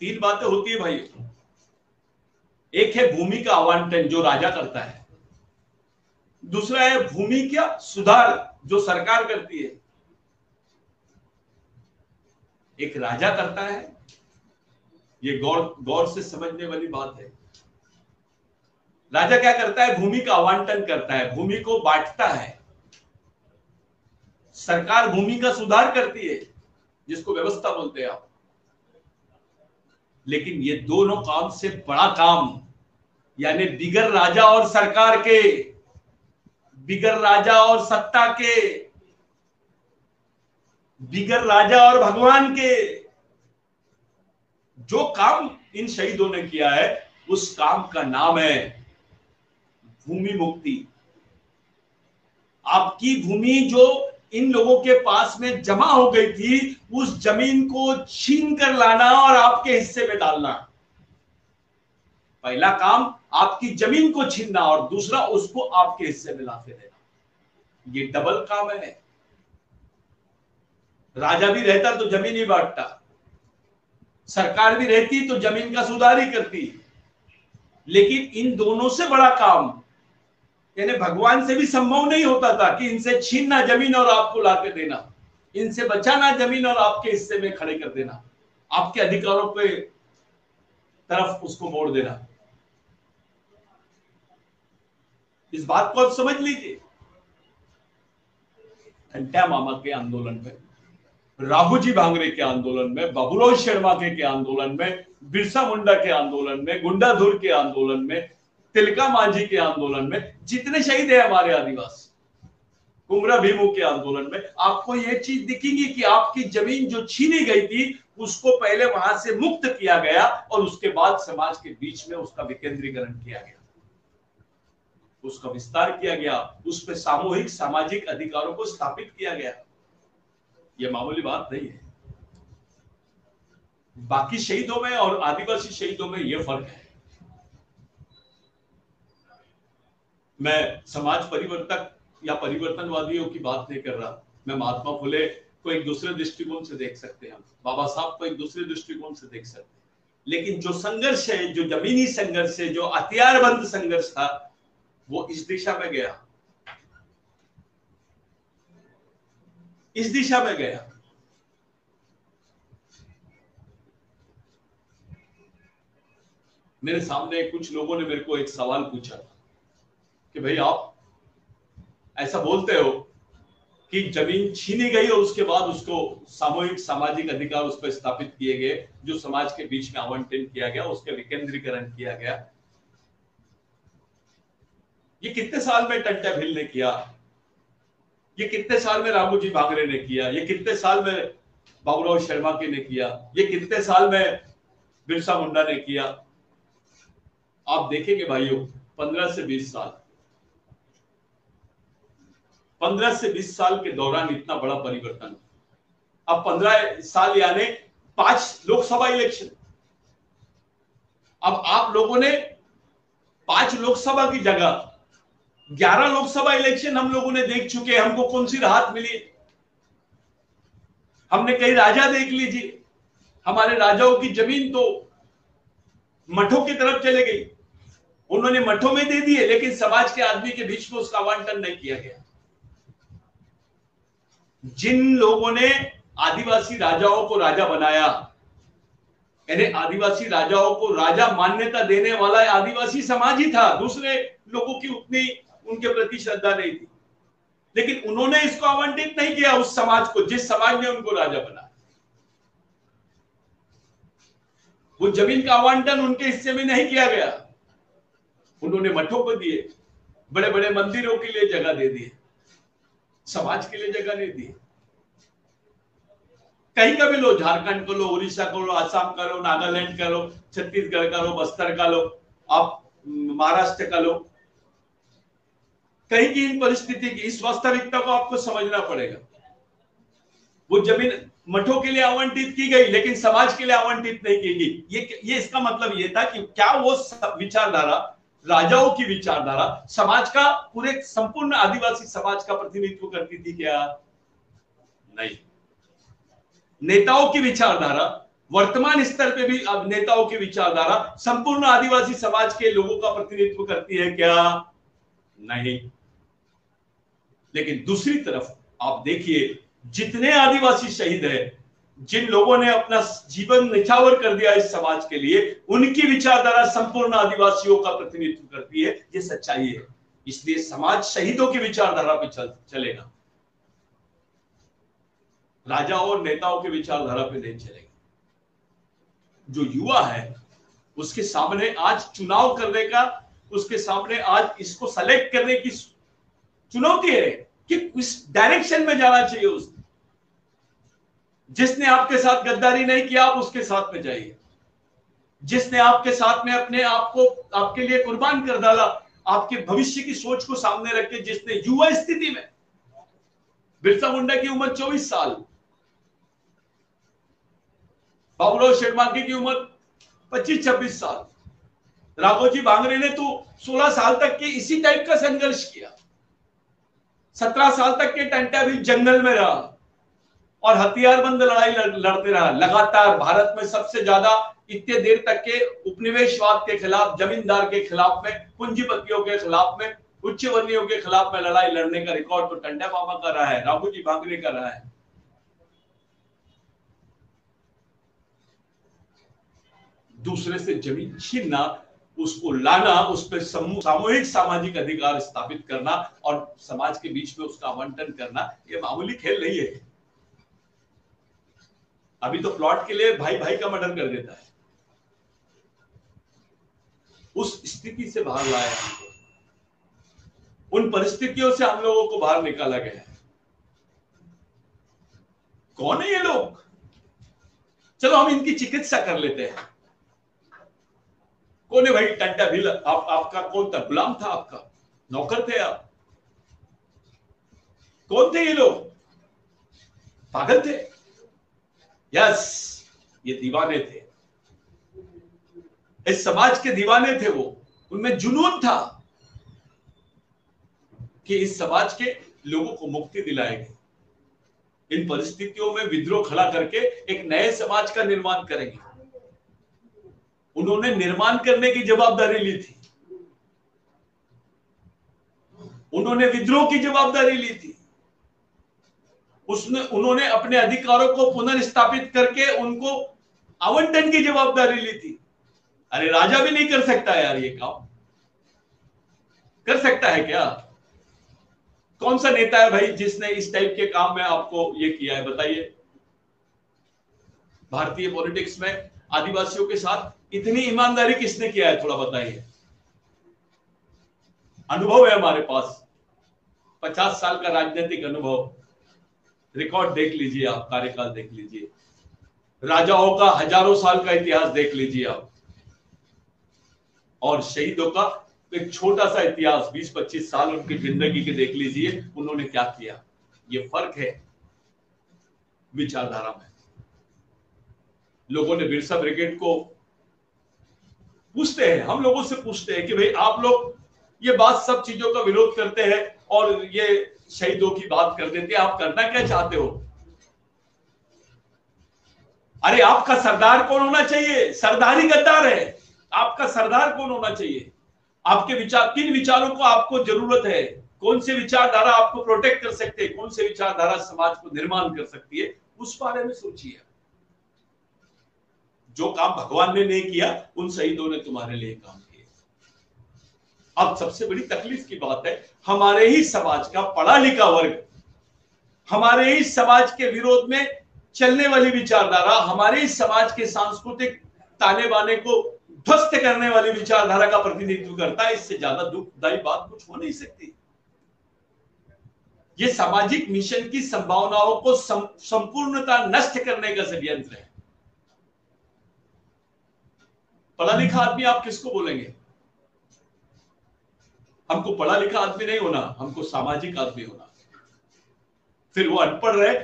3 बातें होती है भाई। एक है भूमि का आवंटन, जो राजा करता है। दूसरा है भूमि क्या सुधार, जो सरकार करती है। एक राजा करता है, ये गौर से समझने वाली बात है। राजा क्या करता है? भूमि का आवंटन करता है, भूमि को बांटता है। सरकार भूमि का सुधार करती है, जिसको व्यवस्था बोलते हैं आप। लेकिन ये दोनों काम से बड़ा काम, यानी बिगर राजा और सरकार के, बिगर राजा और सत्ता के, बिगर राजा और भगवान के, जो काम इन शहीदों ने किया है, उस काम का नाम है भूमि मुक्ति। आपकी भूमि जो इन लोगों के पास में जमा हो गई थी, उस जमीन को छीन कर लाना और आपके हिस्से में डालना। पहला काम आपकी जमीन को छीनना और दूसरा उसको आपके हिस्से में लाते देना। ये डबल काम है। राजा भी रहता तो जमीन ही बांटता, सरकार भी रहती तो जमीन का सुधार ही करती। लेकिन इन दोनों से बड़ा काम यानी भगवान से भी संभव नहीं होता था कि इनसे छीनना जमीन और आपको लाके देना, इनसे बचाना जमीन और आपके हिस्से में खड़े कर देना, आपके अधिकारों पे तरफ उसको मोड़ देना। इस बात को आप समझ लीजिए। घंटा मामा के आंदोलन में, राघोजी भांगरे के आंदोलन में, बाबूराव शर्मा के आंदोलन में, बिरसा मुंडा के आंदोलन में, गुंडाधुर के आंदोलन में, तिलका मांझी के आंदोलन में जितने शहीद है हमारे आदिवासी, कुमरा भीमू के आंदोलन में, आपको यह चीज दिखेगी कि आपकी जमीन जो छीनी गई थी उसको पहले वहां से मुक्त किया गया और उसके बाद समाज के बीच में उसका विकेंद्रीकरण किया गया, उसका विस्तार किया गया, उस पर सामूहिक सामाजिक अधिकारों को स्थापित किया गया। यह मामूली बात नहीं है। बाकी शहीदों में और आदिवासी शहीदों में यह फर्क है। मैं समाज परिवर्तक या परिवर्तनवादियों की बात नहीं कर रहा। मैं महात्मा फुले को एक दूसरे दृष्टिकोण से देख सकते हैं, बाबा साहब को एक दूसरे दृष्टिकोण से देख सकते हैं, लेकिन जो संघर्ष है, जो जमीनी संघर्ष है, जो हथियारबंद संघर्ष था, वो इस दिशा में गया, इस दिशा में गया। मेरे सामने कुछ लोगों ने मेरे को एक सवाल पूछा कि भाई आप ऐसा बोलते हो कि जमीन छीनी गई और उसके बाद उसको सामूहिक सामाजिक अधिकार उस पर स्थापित किए गए, जो समाज के बीच में आवंटन किया गया, उसका विकेंद्रीकरण किया गया। ये कितने साल में टंटा भिल ने किया, ये कितने साल में राघोजी भांगरे ने किया, ये कितने साल में बाबूराव शर्मा के ने किया, ये कितने साल में बिरसा मुंडा ने किया। आप देखेंगे भाइयों, 15 से 20 साल, 15 से 20 साल के दौरान इतना बड़ा परिवर्तन। अब 15 साल यानी 5 लोकसभा इलेक्शन। अब आप लोगों ने 5 लोकसभा की जगह 11 लोकसभा इलेक्शन हम लोगों ने देख चुके हैं। हमको कौन सी राहत मिली? हमने कई राजा देख लीजिए, हमारे राजाओं की जमीन तो मठों की तरफ चले गई, उन्होंने मठों में दे दिए, लेकिन समाज के आदमी के बीच में उसका आवंटन नहीं किया गया। जिन लोगों ने आदिवासी राजाओं को राजा बनाया, यानी आदिवासी राजाओं को राजा मान्यता देने वाला आदिवासी समाज ही था, दूसरे लोगों की उतनी उनके प्रति श्रद्धा नहीं थी, लेकिन उन्होंने इसको आवंटित नहीं किया उस समाज को जिस समाज ने उनको राजा बनाया। वो जमीन का आवंटन उनके हिस्से में नहीं किया गया, उन्होंने मठों को दिए, बड़े बड़े मंदिरों के लिए जगह दे दी, समाज के लिए जगह नहीं दी। कहीं का भी लो, झारखंड को लो, उड़ीसा को लो, आसाम का लो, नागालैंड का लो, छत्तीसगढ़ का लो, बस्तर का लो, आप महाराष्ट्र का लो, कहीं की इन परिस्थिति की, इस वास्तविकता को आपको समझना पड़ेगा। वो जमीन मठों के लिए आवंटित की गई, लेकिन समाज के लिए आवंटित नहीं की गई। ये इसका मतलब ये था कि क्या वो विचारधारा, राजाओं की विचारधारा समाज का, पूरे संपूर्ण आदिवासी समाज का प्रतिनिधित्व करती थी क्या? नहीं। नेताओं की विचारधारा, वर्तमान स्तर पे भी अब नेताओं की विचारधारा संपूर्ण आदिवासी समाज के लोगों का प्रतिनिधित्व करती है क्या? नहीं। लेकिन दूसरी तरफ आप देखिए, जितने आदिवासी शहीद हैं, जिन लोगों ने अपना जीवन निछावर कर दिया इस समाज के लिए, उनकी विचारधारा संपूर्ण आदिवासियों का प्रतिनिधित्व करती है। ये सच्चाई है। इसलिए समाज शहीदों की विचारधारा पे चलेगा, राजाओं और नेताओं के विचारधारा पे नहीं चलेगा। जो युवा है उसके सामने आज चुनाव करने का, उसके सामने आज इसको सेलेक्ट करने की चुनौती है कि किस डायरेक्शन में जाना चाहिए उसने। जिसने आपके साथ गद्दारी नहीं किया, आप उसके साथ में जाइए। जिसने आपके साथ में अपने आप को आपके लिए कुर्बान कर डाला, आपके भविष्य की सोच को सामने रख के, जिसने युवा स्थिति में, बिरसा मुंडा की उम्र 24 साल, बाबूराव शर्मा की उम्र 25-26 साल, राघोजी भांगरे ने तो 16 साल तक के इसी टाइप का संघर्ष किया। 17 साल तक के टंटा भी जंगल में रहा और हथियारबंद लड़ाई लड़ते रहा लगातार। भारत में सबसे ज्यादा इतने देर तक के उपनिवेशवाद के खिलाफ, जमींदार के खिलाफ में, पूंजीपतियों के खिलाफ में, उच्च वर्णियों के खिलाफ में लड़ाई लड़ने का रिकॉर्ड तो टंडा मामा का रहा है, राघोजी भांगरे का रहा है। दूसरे से जमीन छीनना, उसको लाना, उस पर सामूहिक सामाजिक अधिकार स्थापित करना और समाज के बीच में उसका आवंटन करना, यह मामूली खेल नहीं है। अभी तो प्लॉट के लिए भाई भाई का मर्डर कर देता है। उस स्थिति से बाहर लाया हमको, उन परिस्थितियों से हम लोगों को बाहर निकाला गया है। कौन है ये लोग? चलो हम इनकी चिकित्सा कर लेते हैं। कौन है भाई टंटा भील? आपका कौन था? गुलाम था आपका? नौकर थे आप? कौन थे ये लोग? पागल थे? यस, ये दीवाने थे, इस समाज के दीवाने थे। वो, उनमें जुनून था कि इस समाज के लोगों को मुक्ति दिलाएंगे, इन परिस्थितियों में विद्रोह खड़ा करके एक नए समाज का निर्माण करेंगे। उन्होंने निर्माण करने की जवाबदारी ली थी, उन्होंने विद्रोह की जवाबदारी ली थी, उन्होंने अपने अधिकारों को पुनर्स्थापित करके उनको आवंटन की जवाबदारी ली थी। अरे राजा भी नहीं कर सकता यार ये काम? कर सकता है क्या? कौन सा नेता है भाई जिसने इस टाइप के काम में आपको ये किया है? बताइए। भारतीय पॉलिटिक्स में आदिवासियों के साथ इतनी ईमानदारी किसने किया है? थोड़ा बताइए। अनुभव है हमारे पास, 50 साल का राजनीतिक अनुभव। रिकॉर्ड देख लीजिए आप, कार्यकाल देख लीजिए, राजाओं का हजारों साल का इतिहास देख लीजिए आप, और शहीदों का एक छोटा सा इतिहास 20-25 साल उनकी जिंदगी के देख लीजिए, उन्होंने क्या किया। ये फर्क है विचारधारा में। लोगों ने बिरसा ब्रिगेड को पूछते हैं, हम लोगों से पूछते हैं कि भाई आप लोग ये बात, सब चीजों का विरोध करते हैं और ये शहीदों की बात कर देते हैं, आप करना क्या चाहते हो? अरे आपका सरदार कौन होना चाहिए? सरदार ही गद्दार है। आपका सरदार कौन होना चाहिए? आपके विचार, किन विचारों को आपको जरूरत है? कौन से विचारधारा आपको प्रोटेक्ट कर सकते हैं? कौन से विचारधारा समाज को निर्माण कर सकती है? उस बारे में सोचिए। जो काम भगवान ने नहीं किया, उन शहीदों ने तुम्हारे लिए काम किया। अब सबसे बड़ी तकलीफ की बात है, हमारे ही समाज का पढ़ा लिखा वर्ग, हमारे ही समाज के विरोध में चलने वाली विचारधारा, हमारे ही समाज के सांस्कृतिक ताने बाने को ध्वस्त करने वाली विचारधारा का प्रतिनिधित्व करता है। इससे ज्यादा दुखदायी बात कुछ हो नहीं सकती। यह सामाजिक मिशन की संभावनाओं को संपूर्णता नष्ट करने का षड्यंत्र है। पढ़ा लिखा आदमी आप किसको बोलेंगे? हमको पढ़ा लिखा आदमी नहीं होना, हमको सामाजिक आदमी होना। फिर वो अनपढ़ रहे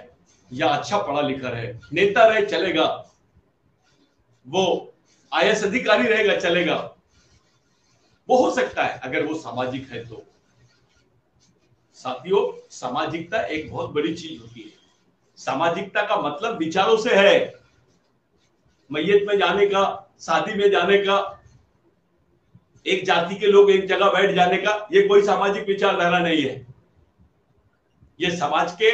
या अच्छा पढ़ा लिखा रहे, नेता रहे चलेगा, वो आईएएस अधिकारी रहेगा चलेगा, वो हो सकता है अगर वो सामाजिक है तो। साथियों, सामाजिकता एक बहुत बड़ी चीज होती है। सामाजिकता का मतलब विचारों से है। मैयत में जाने का, शादी में जाने का, एक जाति के लोग एक जगह बैठ जाने का, ये कोई सामाजिक विचारधारा नहीं है। ये समाज के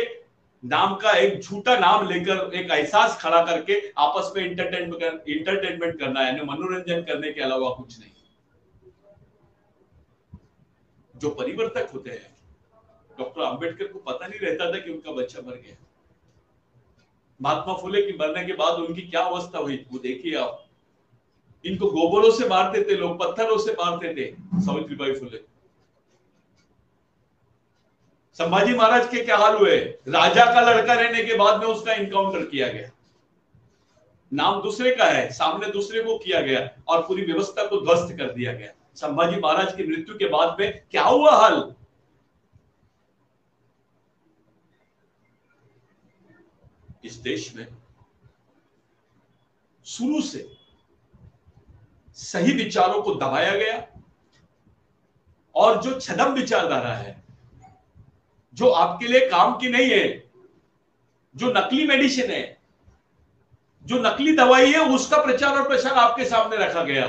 नाम का एक झूठा नाम लेकर एक एहसास खड़ा करके आपस में इंटरटेनमेंट करना है, मनोरंजन करने के अलावा कुछ नहीं। जो परिवर्तक होते हैं, डॉक्टर अंबेडकर को पता नहीं रहता था कि उनका बच्चा मर गया। महात्मा फुले की मरने के बाद उनकी क्या अवस्था हुई वो देखिए आप। इनको गोबरों से मारते थे लोग, पत्थरों से मारते थे। सावित्रीबाई फुले, संभाजी महाराज के क्या हाल हुए? राजा का लड़का रहने के बाद में उसका इनकाउंटर किया गया, नाम दूसरे का है, सामने दूसरे को किया गया और पूरी व्यवस्था को ध्वस्त कर दिया गया। संभाजी महाराज की मृत्यु के बाद में क्या हुआ हाल? इस देश में शुरू से सही विचारों को दबाया गया और जो छद्म विचारधारा है, जो आपके लिए काम की नहीं है, जो नकली मेडिसिन है, जो नकली दवाई है, उसका प्रचार और प्रसार आपके सामने रखा गया।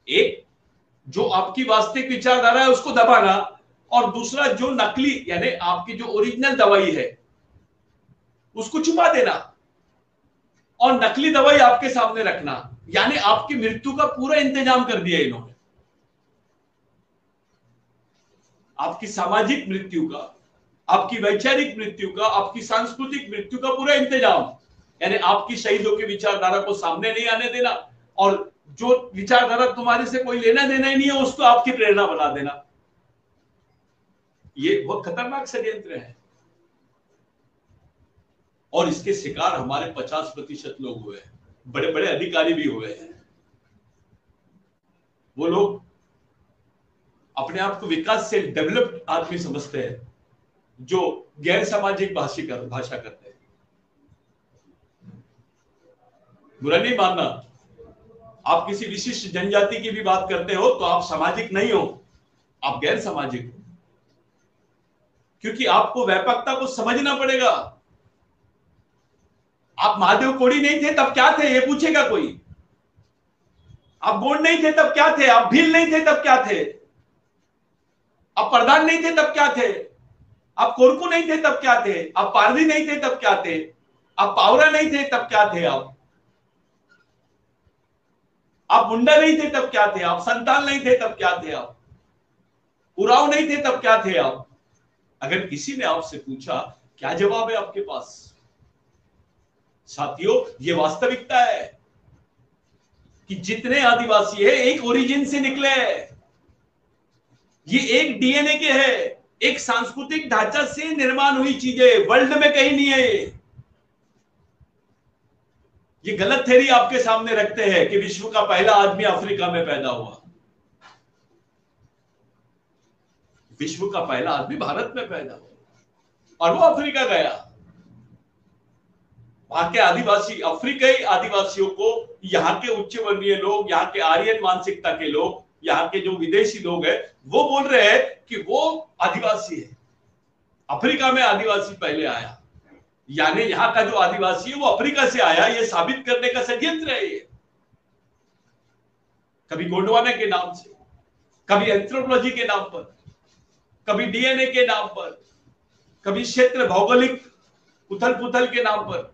एक जो आपकी वास्तविक विचारधारा है उसको दबाना, और दूसरा जो नकली यानी आपकी जो ओरिजिनल दवाई है उसको छुपा देना और नकली दवाई आपके सामने रखना, यानी आपकी मृत्यु का पूरा इंतजाम कर दिया इन्होंने। आपकी सामाजिक मृत्यु का, आपकी वैचारिक मृत्यु का, आपकी सांस्कृतिक मृत्यु का पूरा इंतजाम, यानी आपकी शहीदों की विचारधारा को सामने नहीं आने देना, और जो विचारधारा तुम्हारे से कोई लेना देना ही नहीं है उसको आपकी प्रेरणा बना देना। ये बहुत खतरनाक षड्यंत्र है, और इसके शिकार हमारे 50% लोग हुए हैं, बड़े बड़े अधिकारी भी हुए हैं। वो लोग अपने आप को विकास से डेवलप्ड आदमी समझते हैं, जो गैर सामाजिक भाषा करते हैं। बुरा नहीं मानना, आप किसी विशिष्ट जनजाति की भी बात करते हो तो आप सामाजिक नहीं हो, आप गैर सामाजिक हो, क्योंकि आपको व्यापकता को समझना पड़ेगा। आप महादेव कोड़ी नहीं थे तब क्या थे, ये पूछेगा कोई। आप गोंड नहीं थे तब क्या थे, आप भील नहीं थे तब क्या थे, आप प्रधान नहीं थे तब क्या थे, आप कोरकू नहीं थे तब क्या थे, आप पारधी नहीं थे तब क्या थे, आप पावरा नहीं थे तब क्या थे, आप मुंडा नहीं थे तब क्या थे, आप संताल नहीं थे तब क्या थे, आप उराव नहीं थे तब क्या थे आप। अगर किसी ने आपसे पूछा, क्या जवाब है आपके पास? साथियों, ये वास्तविकता है कि जितने आदिवासी है एक ओरिजिन से निकले हैं, ये एक डीएनए के है, एक सांस्कृतिक ढांचा से निर्माण हुई चीजें, वर्ल्ड में कहीं नहीं है। ये गलत थ्योरी आपके सामने रखते हैं कि विश्व का पहला आदमी अफ्रीका में पैदा हुआ। विश्व का पहला आदमी भारत में पैदा हुआ और वो अफ्रीका गया। वहां के आदिवासी, अफ्रीकी आदिवासियों को यहाँ के उच्च वर्णीय लोग, यहाँ के आर्यन मानसिकता के लोग, यहाँ के जो विदेशी लोग हैं, वो बोल रहे हैं कि वो आदिवासी है। अफ्रीका में आदिवासी पहले आया, यानी यहाँ का जो आदिवासी है वो अफ्रीका से आया, ये साबित करने का षड्यंत्र है ये। कभी गोंडवाना के नाम से, कभी एंथ्रोपोलॉजी के नाम पर, कभी डीएनए के नाम पर, कभी क्षेत्र भौगोलिक उथल पुथल के नाम पर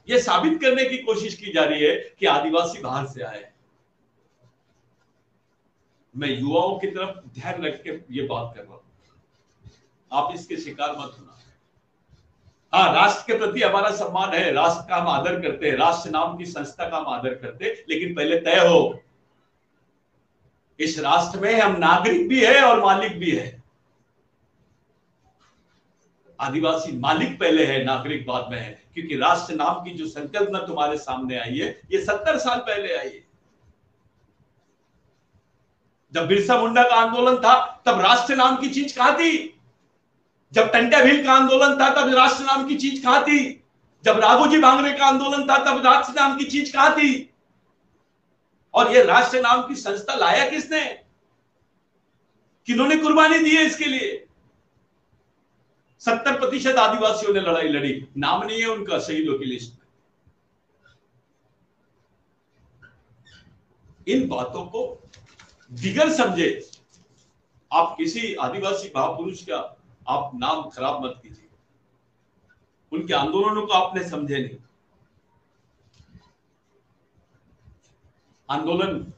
यह साबित करने की कोशिश की जा रही है कि आदिवासी बाहर से आए। मैं युवाओं की तरफ ध्यान रख के ये बात कर रहा हूं, आप इसके शिकार मत होना। हाँ, राष्ट्र के प्रति हमारा सम्मान है, राष्ट्र का हम आदर करते हैं, राष्ट्र नाम की संस्था का हम आदर करते हैं, लेकिन पहले तय हो इस राष्ट्र में हम नागरिक भी है और मालिक भी है। आदिवासी मालिक पहले है, नागरिक बाद में है, क्योंकि राष्ट्र नाम की जो संकल्पना तुम्हारे सामने आई है ये 70 साल पहले आई है। जब बिरसा मुंडा का आंदोलन था तब राष्ट्र नाम की चीज कहां थी? जब टंट्या भील का आंदोलन था तब राष्ट्र नाम की चीज कहां थी? जब राघोजी भांगरे का आंदोलन था तब राष्ट्र नाम की चीज कहां थी? और ये राष्ट्र नाम की संस्था लाया किसने? किन्होंने कुर्बानी दी है इसके लिए? 70% आदिवासियों ने लड़ाई लड़ी, नाम नहीं है उनका शहीदों की लिस्ट में। इन बातों को बिगर समझे आप किसी आदिवासी महापुरुष का आप नाम खराब मत कीजिए। उनके आंदोलनों को आपने समझे नहीं। आंदोलन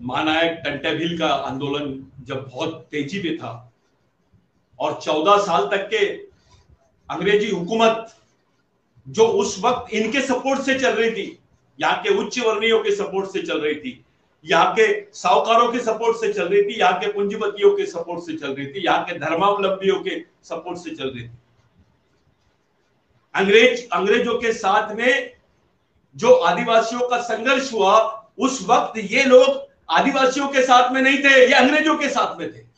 महानायक टंट्या भील का आंदोलन जब बहुत तेजी में था और 14 साल तक के अंग्रेजी हुकूमत जो उस वक्त इनके सपोर्ट से चल रही थी, यहाँ के उच्च वर्णीयों के सपोर्ट से चल रही थी, यहाँ के साहूकारों के सपोर्ट से चल रही थी, यहाँ के पूंजीपतियों के सपोर्ट से चल रही थी, यहाँ के धर्मावलंबियों के सपोर्ट से चल रही थी। अंग्रेजों के साथ में जो आदिवासियों का संघर्ष हुआ, उस वक्त ये लोग आदिवासियों के साथ में नहीं थे, ये अंग्रेजों के साथ में थे।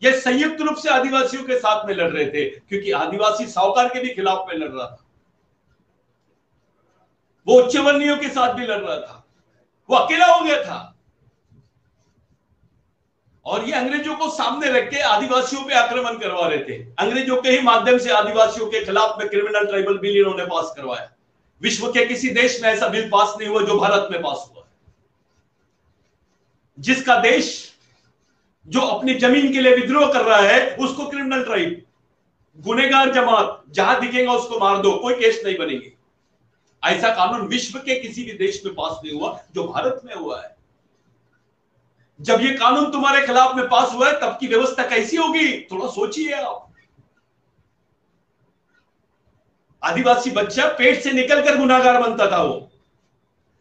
ये संयुक्त रूप से आदिवासियों के साथ में लड़ रहे थे, क्योंकि आदिवासी साहूकार के भी खिलाफ में लड़ रहा था, वो उच्च वर्णीयों के साथ भी लड़ रहा था, वो अकेला हो गया था। और ये अंग्रेजों को सामने रख के आदिवासियों पे आक्रमण करवा रहे थे। अंग्रेजों के ही माध्यम से आदिवासियों के खिलाफ में क्रिमिनल ट्राइबल बिल इन्होंने पास करवाया। विश्व के किसी देश में ऐसा बिल पास नहीं हुआ जो भारत में पास हुआ, जिसका देश जो अपनी जमीन के लिए विद्रोह कर रहा है उसको क्रिमिनल ट्राइब, गुनेगार जमात, जहां दिखेगा उसको मार दो, कोई केस नहीं बनेगी। ऐसा कानून विश्व के किसी भी देश में पास नहीं हुआ जो भारत में हुआ है। जब ये कानून तुम्हारे खिलाफ में पास हुआ है तब की व्यवस्था कैसी होगी, थोड़ा सोचिए आप। आदिवासी बच्चा पेट से निकलकर गुनाहगार बनता था। वो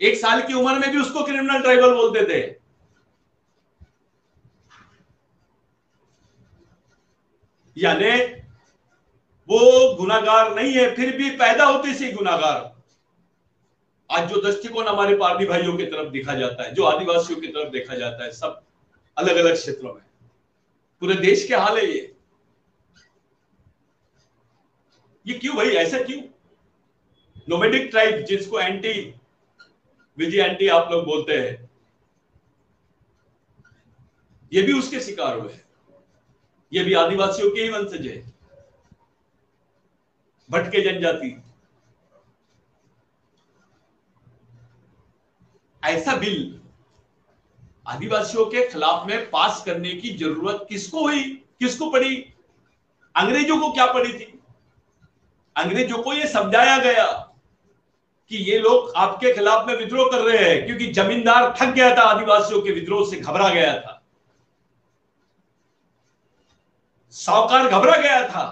1 साल की उम्र में भी उसको क्रिमिनल ट्राइबल बोलते थे। यानी वो गुनाहगार नहीं है, फिर भी पैदा होते से गुनाहगार। आज जो दृष्टिकोण हमारे पारधी भाइयों की तरफ देखा जाता है, जो आदिवासियों की तरफ देखा जाता है, सब अलग अलग क्षेत्रों में, पूरे देश के हाल है ये क्यों भाई, ऐसा क्यों? नोमैडिक ट्राइब, जिसको एंटी विजिलेंटी आप लोग बोलते हैं, ये भी उसके शिकार हुए। ये भी आदिवासियों के ही वंशज है, भटके जनजाति। ऐसा बिल आदिवासियों के खिलाफ में पास करने की जरूरत किसको हुई, किसको पड़ी? अंग्रेजों को क्या पड़ी थी? अंग्रेजों को यह समझाया गया कि ये लोग आपके खिलाफ में विद्रोह कर रहे हैं, क्योंकि जमींदार थक गया था, आदिवासियों के विद्रोह से घबरा गया था, साहूकार घबरा गया था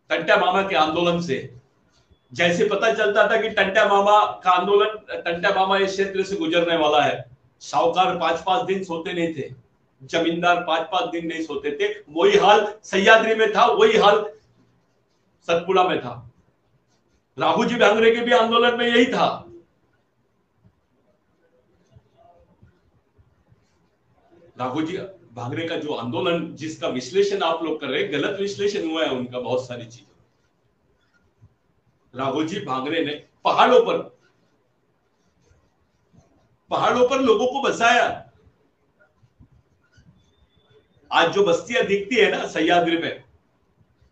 टंटा मामा के आंदोलन से। जैसे पता चलता था कि टंटा मामा का आंदोलन, टंटा मामा इस क्षेत्र से गुजरने वाला है, साहूकार 5-5 दिन सोते नहीं थे, जमींदार 5-5 दिन नहीं सोते थे। वही हाल सह्याद्री में था, वही हाल सतपुड़ा में था। राघोजी भांगरे के भी आंदोलन में यही था। राघोजी भांगरे का जो आंदोलन, जिसका विश्लेषण आप लोग कर रहे हैं, गलत विश्लेषण हुआ है उनका बहुत सारी चीजों। राघोजी भांगरे ने पहाड़ों पर लोगों को बसाया। आज जो बस्तियां दिखती है ना सह्याद्री में,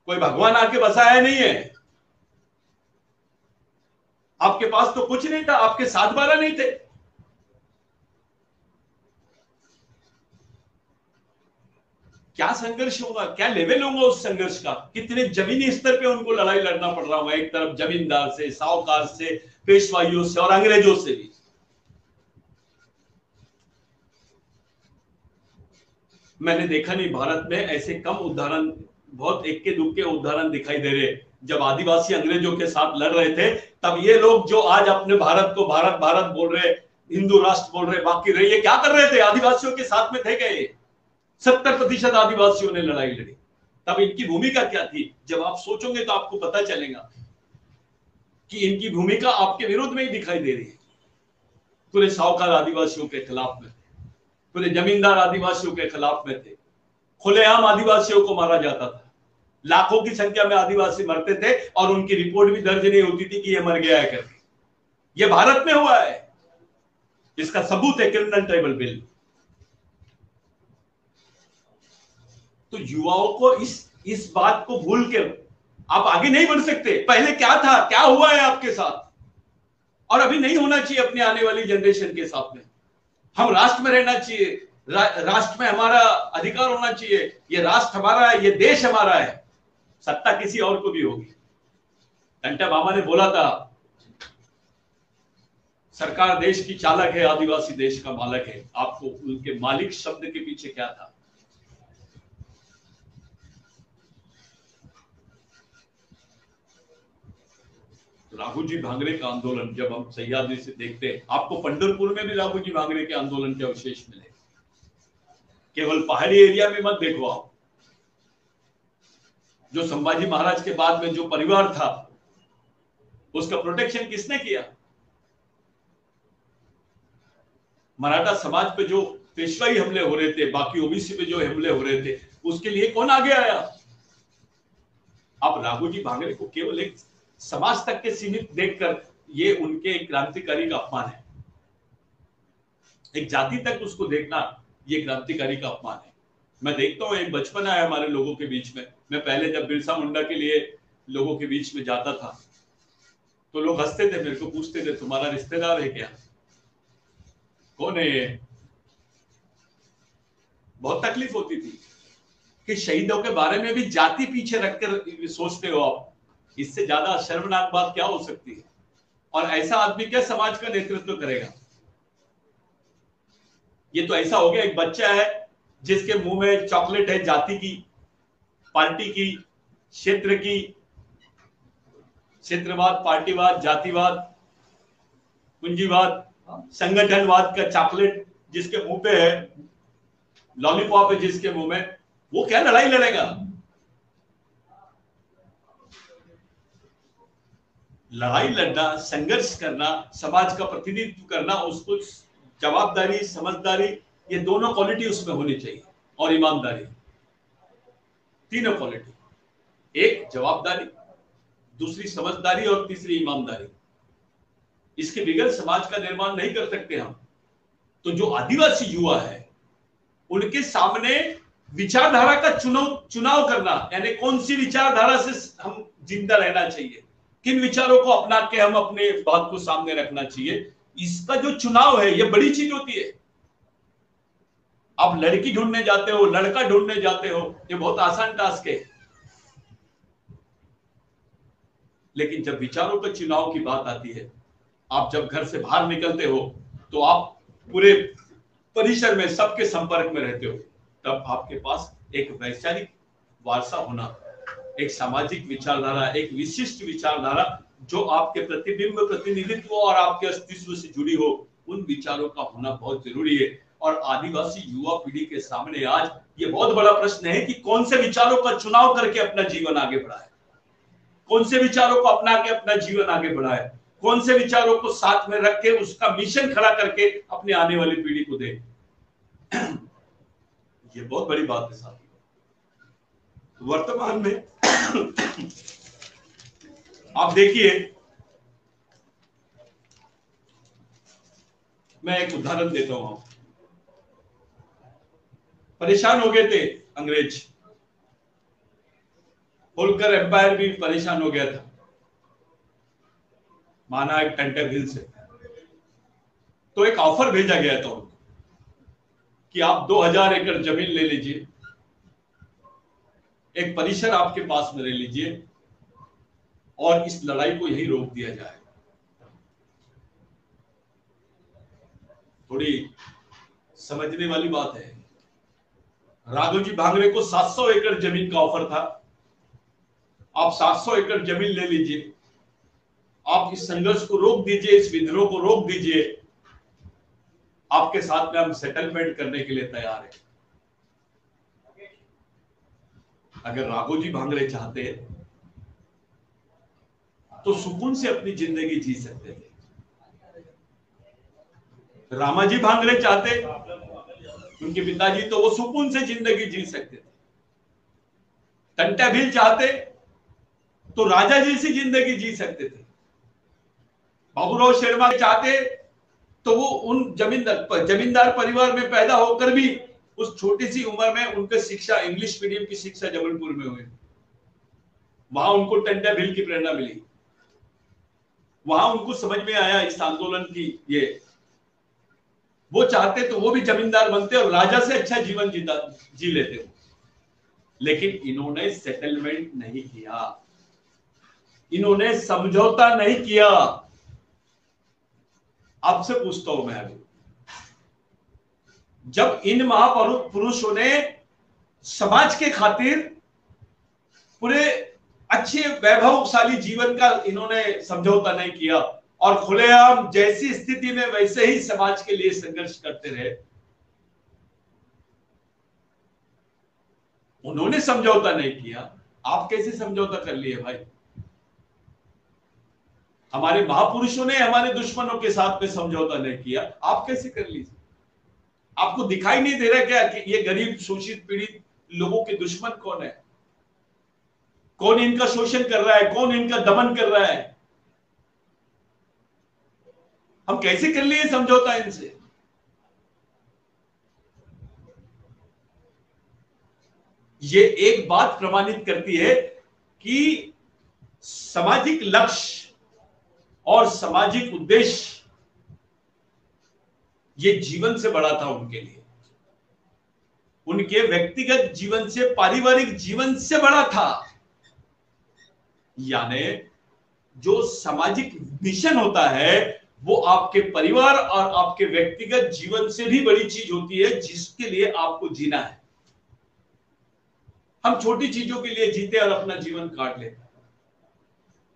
कोई भगवान आके बसाया नहीं है। आपके पास तो कुछ नहीं था, आपके 7-12 नहीं थे। क्या संघर्ष होगा, क्या लेवल होगा उस संघर्ष का? कितने जमीनी स्तर पे उनको लड़ाई लड़ना पड़ रहा होगा, एक तरफ जमींदार से, साहूकार से, पेशवाइयों से और अंग्रेजों से भी। मैंने देखा नहीं भारत में ऐसे कम उदाहरण, बहुत इक्के दुक्के उदाहरण दिखाई दे रहे। जब आदिवासी अंग्रेजों के साथ लड़ रहे थे, तब ये लोग जो आज अपने भारत को भारत भारत बोल रहे, हिंदू राष्ट्र बोल रहे, बाकी रहे, ये क्या कर रहे थे? आदिवासियों के साथ में थे गए। 70% आदिवासियों ने लड़ाई लड़ी। तब इनकी भूमिका क्या थी? जब आप सोचोगे तो आपको पता चलेगा कि इनकी भूमिका आपके विरुद्ध में ही दिखाई दे रही है। पूरे साहूकार आदिवासियों के खिलाफ में थे, पूरे जमींदार आदिवासियों के खिलाफ में थे, खुलेआम आदिवासियों को मारा जाता था, लाखों की संख्या में आदिवासी मरते थे और उनकी रिपोर्ट भी दर्ज नहीं होती थी कि ये मर गया है करके। ये भारत में हुआ है, इसका सबूत है क्रिमिनल ट्राइबल बिल। तो युवाओं को इस बात को भूल के आप आगे नहीं बढ़ सकते। पहले क्या था, क्या हुआ है आपके साथ, और अभी नहीं होना चाहिए अपनी आने वाली जनरेशन के साथ में। हम राष्ट्र में रहना चाहिए, राष्ट्र में हमारा अधिकार होना चाहिए। ये राष्ट्र हमारा है, ये देश हमारा है, सत्ता किसी और को भी होगी। टंटा मामा ने बोला था, सरकार देश की चालक है, आदिवासी देश का मालक है। आपको उनके मालिक शब्द के पीछे क्या था? राघोजी भांगरे का आंदोलन जब हम सह्याद्री से देखते हैं, आपको पंढरपुर में भी राघोजी भांगरे के आंदोलन के अवशेष मिले। केवल पहाड़ी एरिया में मत देखो आप। जो संभाजी महाराज के बाद में जो परिवार था, उसका प्रोटेक्शन किसने किया? मराठा समाज पे जो पेशवाई हमले हो रहे थे, बाकी ओबीसी पे जो हमले हो रहे थे, उसके लिए कौन आगे आया? आप राघोजी भांगरे को केवल एक समाज तक के सीमित देखकर ये उनके एक क्रांतिकारी का अपमान है। एक जाति तक उसको देखना ये क्रांतिकारी का अपमान है। मैं देखता हूँ एक बचपना है हमारे लोगों के बीच में। मैं पहले जब बिरसा मुंडा के लिए लोगों के बीच में जाता था तो लोग हंसते थे, मेरे को पूछते थे तुम्हारा रिश्तेदार है क्या, कौन है ये। बहुत तकलीफ होती थी कि शहीदों के बारे में भी जाति पीछे रखकर सोचते हो आप। इससे ज्यादा शर्मनाक बात क्या हो सकती है। और ऐसा आदमी क्या समाज का नेतृत्व करेगा। ये तो ऐसा हो गया, एक बच्चा है जिसके मुंह में चॉकलेट है जाति की, पार्टी की, क्षेत्र की, क्षेत्रवाद, पार्टीवाद, जातिवाद, पूंजीवाद, संगठनवाद का चॉकलेट जिसके मुंह पे है, लॉलीपॉप है जिसके मुंह में, वो क्या लड़ाई लड़ेगा। लड़ाई लड़ना, संघर्ष करना, समाज का प्रतिनिधित्व करना, उसको जवाबदारी, समझदारी, ये दोनों क्वालिटी उसमें होनी चाहिए, और ईमानदारी, तीनों क्वालिटी। एक जवाबदारी, दूसरी समझदारी और तीसरी ईमानदारी। इसके बगैर समाज का निर्माण नहीं कर सकते हम। तो जो आदिवासी युवा है उनके सामने विचारधारा का चुनाव करना, यानी कौन सी विचारधारा से हम जिंदा रहना चाहिए, किन विचारों को अपना के हम अपने बात को सामने रखना चाहिए, इसका जो चुनाव है ये बड़ी चीज होती है। आप लड़की ढूंढने जाते हो, लड़का ढूंढने जाते हो, ये बहुत आसान टास्क है। लेकिन जब विचारों के चुनाव की बात आती है, आप जब घर से बाहर निकलते हो तो आप पूरे परिसर में सबके संपर्क में रहते हो, तब आपके पास एक वैचारिक वारसा होना, एक सामाजिक विचारधारा, एक विशिष्ट विचारधारा जो आपके प्रतिबिंब, प्रतिनिधित्व और आपके अस्तित्व से जुड़ी हो, उन विचारों का होना बहुत जरूरी है। और आदिवासी युवा पीढ़ी के सामने आज ये बहुत बड़ा प्रश्न है कि कौन से विचारों का चुनाव करके अपना जीवन आगे बढ़ाए, कौन से विचारों को अपना के अपना जीवन आगे बढ़ाए, कौन से विचारों को साथ में रख के उसका मिशन खड़ा करके अपने आने वाली पीढ़ी को दे। ये बहुत बड़ी बात है साथियों। वर्तमान में आप देखिए, मैं एक उदाहरण देता हूं। परेशान हो गए थे अंग्रेज, होलकर एम्पायर भी परेशान हो गया था, माना एक टेंटरहिल से। तो एक ऑफर भेजा गया था उनको कि आप 2000 एकड़ जमीन ले लीजिए, एक परिसर आपके पास में ले लीजिए, और इस लड़ाई को यही रोक दिया जाए। थोड़ी समझने वाली बात है। राघोजी भांगरे को 700 एकड़ जमीन का ऑफर था। आप 700 एकड़ जमीन ले लीजिए, आप इस संघर्ष को रोक दीजिए, इस विद्रोह को रोक दीजिए, आपके साथ में हम सेटलमेंट करने के लिए तैयार हैं। अगर राघोजी भांगरे चाहते तो सुकून से अपनी जिंदगी जी सकते थे। रामाजी भांगरे चाहते, उनके पिताजी, तो वो सुकून से जिंदगी जी सकते थे। टंटा भील चाहते तो राजा जी से जिंदगी जी सकते थे। बाबूराव शर्मा चाहते तो वो उन जमींदार परिवार में पैदा होकर भी उस छोटी सी उम्र में उनकी शिक्षा, इंग्लिश मीडियम की शिक्षा जबलपुर में हुई। वहां उनको टंटा भील की प्रेरणा मिली, वहां उनको समझ में आया इस आंदोलन की ये। वो चाहते तो वो भी जमींदार बनते और राजा से अच्छा जीवन जी लेते हो। लेकिन इन्होंने सेटलमेंट नहीं किया, इन्होंने समझौता नहीं किया। आपसे पूछता हूं मैं अभी, जब इन महापुरुषों ने समाज के खातिर पूरे अच्छे वैभवशाली जीवन का इन्होंने समझौता नहीं किया और खुलेआम जैसी स्थिति में वैसे ही समाज के लिए संघर्ष करते रहे, उन्होंने समझौता नहीं किया, आप कैसे समझौता कर लिए भाई? हमारे महापुरुषों ने हमारे दुश्मनों के साथ में समझौता नहीं किया, आप कैसे कर लीजिए? आपको दिखाई नहीं दे रहा क्या कि ये गरीब, शोषित, पीड़ित लोगों के दुश्मन कौन है? कौन इनका शोषण कर रहा है, कौन इनका दमन कर रहा है? हम कैसे कर लिए समझौता इनसे? ये एक बात प्रमाणित करती है कि सामाजिक लक्ष्य और सामाजिक उद्देश्य ये जीवन से बड़ा था उनके लिए, उनके व्यक्तिगत जीवन से, पारिवारिक जीवन से बड़ा था। यानी जो सामाजिक मिशन होता है वो आपके परिवार और आपके व्यक्तिगत जीवन से भी बड़ी चीज होती है, जिसके लिए आपको जीना है। हम छोटी चीजों के लिए जीते और अपना जीवन काट लेते हैं,